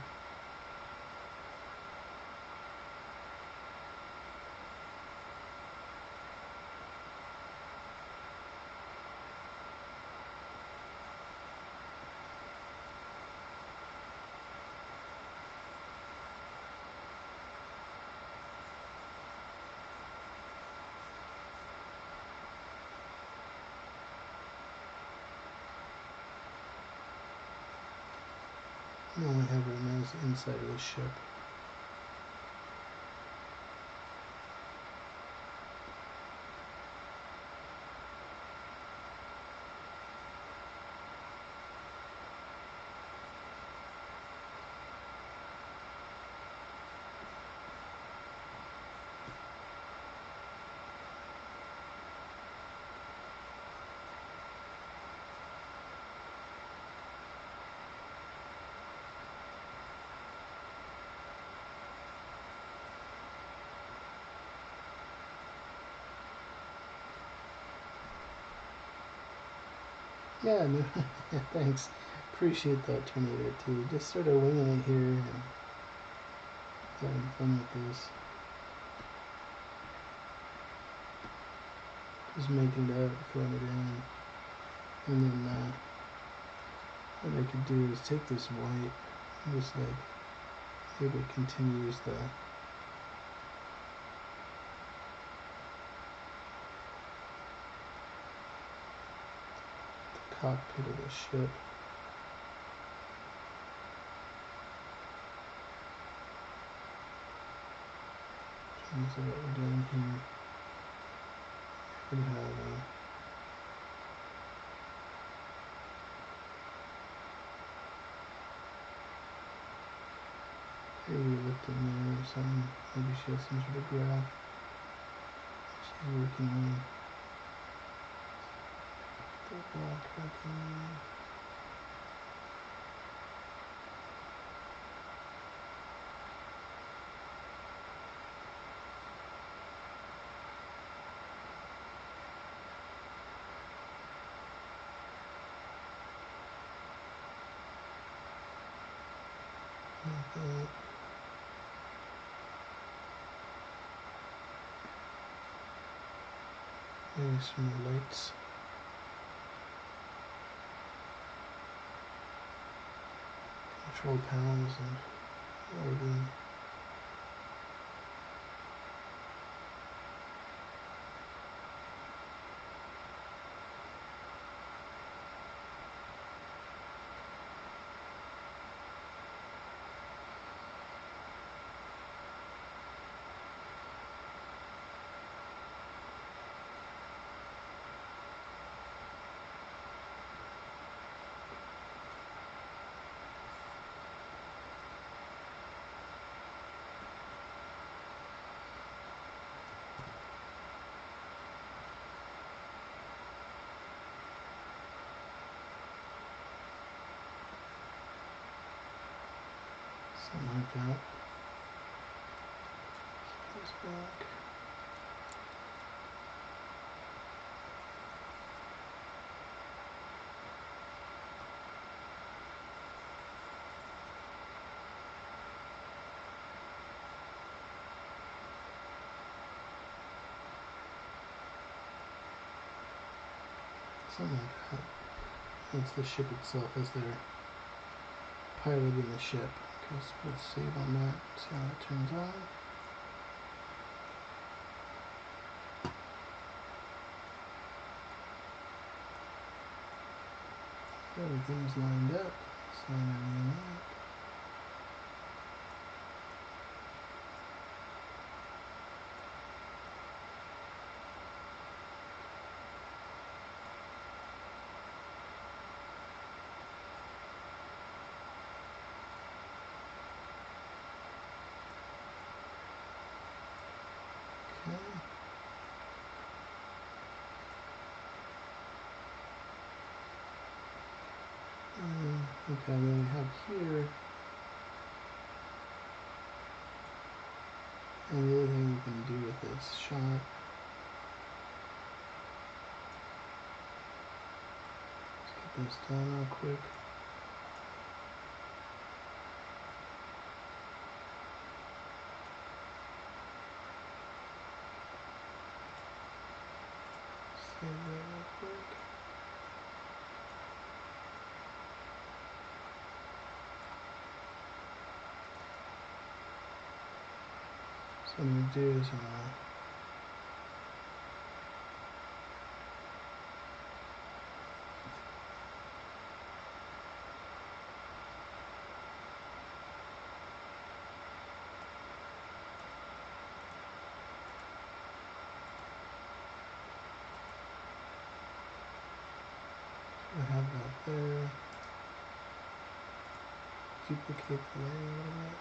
We only have our nose inside of the ship. Yeah, no, thanks. Appreciate that, Tornado, too. Just sort of winging it here and having fun with this. Just making it up, filling it in. And then what I could do is take this white and just like, maybe it continues the cockpit of the ship. In terms of what we're doing here, we could have maybe lift in there or something. Maybe she has some sort of graph she's working on. The block back in there. Like that. Maybe some more lights. Control panels and lighting. Something like that. This back. Something like that. That's the ship itself as they're piloting the ship. Okay, so let's save on that, see how that turns out. Everything's lined up. Let's line everything up. Okay, then we have here, and the other thing we can do with this shot, let's get this done real quick. Save that real quick. So what I'm going to do is duplicate the layer a little bit.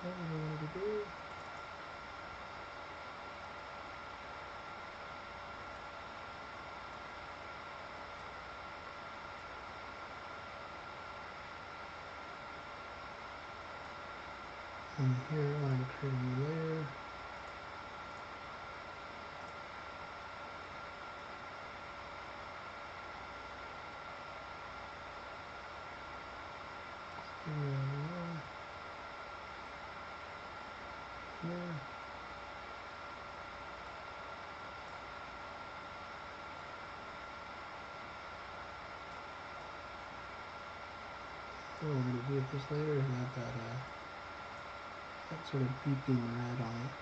What do we need to do? And here I want to create a new layer. Here. What we're going to do with this layer is add that sort of beeping red on it.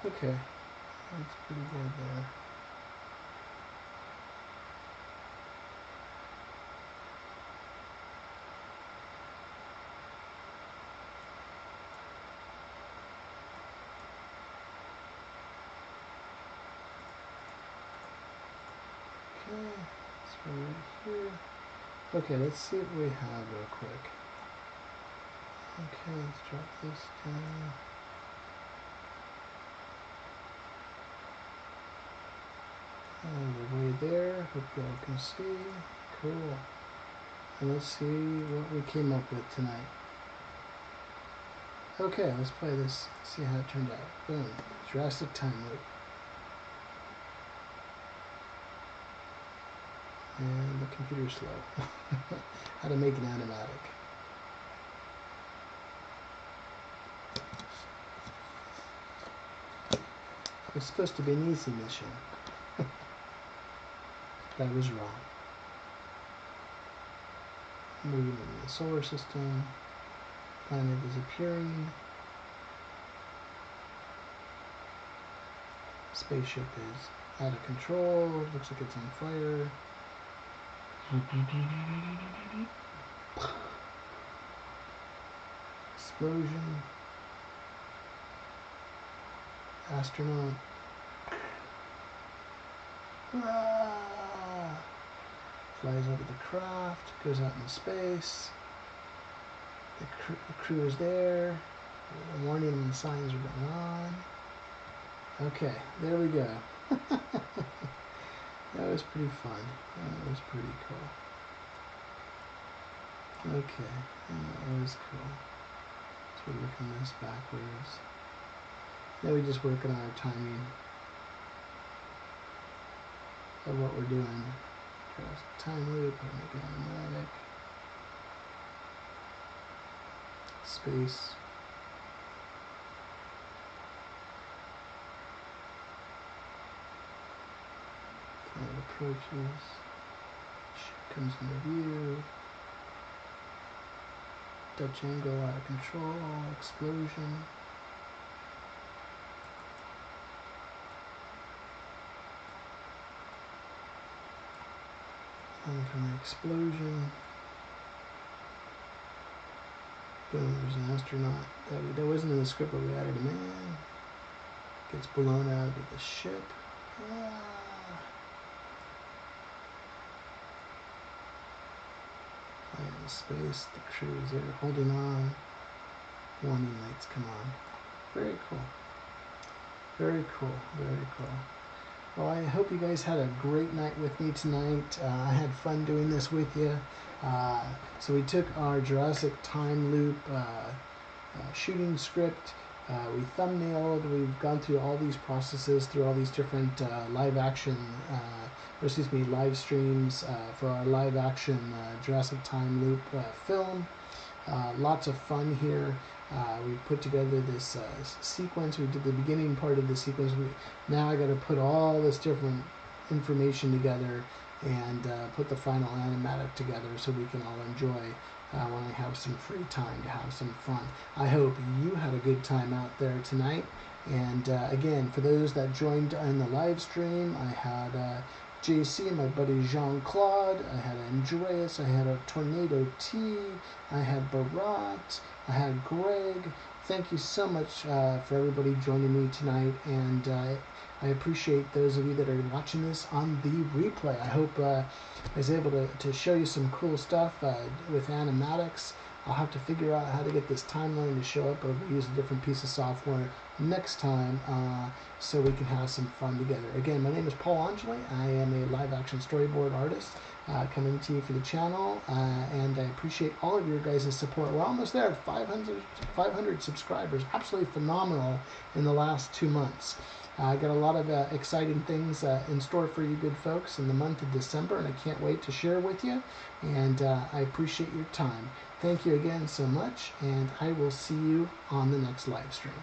Okay, that's pretty good there. Okay, so right here. Okay, let's see what we have real quick. Okay, let's drop this down. The way there, hope y'all can see. Cool. And let's see what we came up with tonight. Okay, let's play this, see how it turned out. Boom, Jurassic time loop. And the computer's slow. How to make an animatic. It's supposed to be an easy mission. That was wrong. Moving into the solar system. Planet is appearing. Spaceship is out of control. Looks like it's on fire. Explosion. Astronaut. Ah! Flies over the craft, goes out into space. The crew is there. The warning and signs are going on. Okay, there we go. That was pretty fun. That was pretty cool. Okay, that was cool. So we're looking at this backwards. Now we just working on our timing of what we're doing. Time loop, we're making automatic. space. It approaches, comes into view, Dutch angle out of control, explosion. And from the explosion, boom, there's an astronaut. That wasn't in the script, but we added him in. Gets blown out of the ship. Ah. In space, the crew is there holding on. Warning lights come on. Very cool. Very cool. Very cool. Well, I hope you guys had a great night with me tonight. I had fun doing this with you. So we took our Jurassic time loop shooting script. We thumbnailed. We've gone through all these processes, through all these different live streams for our live action Jurassic time loop film. Lots of fun here. We put together this sequence. We did the beginning part of the sequence. Now I got to put all this different information together and put the final animatic together so we can all enjoy when I have some free time to have some fun. I hope you had a good time out there tonight. And again, for those that joined in the live stream, I had JC, my buddy Jean-Claude, I had Andreas, I had a Tornado T, I had Barat, I had Greg. Thank you so much for everybody joining me tonight, and I appreciate those of you that are watching this on the replay. I hope I was able to show you some cool stuff with animatics. I'll have to figure out how to get this timeline to show up, or use a different piece of software next time so we can have some fun together. Again, my name is Paul Angeli. I am a live action storyboard artist coming to you for the channel, and I appreciate all of your guys' support. We're almost there at 500 subscribers. Absolutely phenomenal in the last 2 months. I got a lot of exciting things in store for you good folks in the month of December, and I can't wait to share with you, and I appreciate your time. Thank you again so much, and I will see you on the next live stream.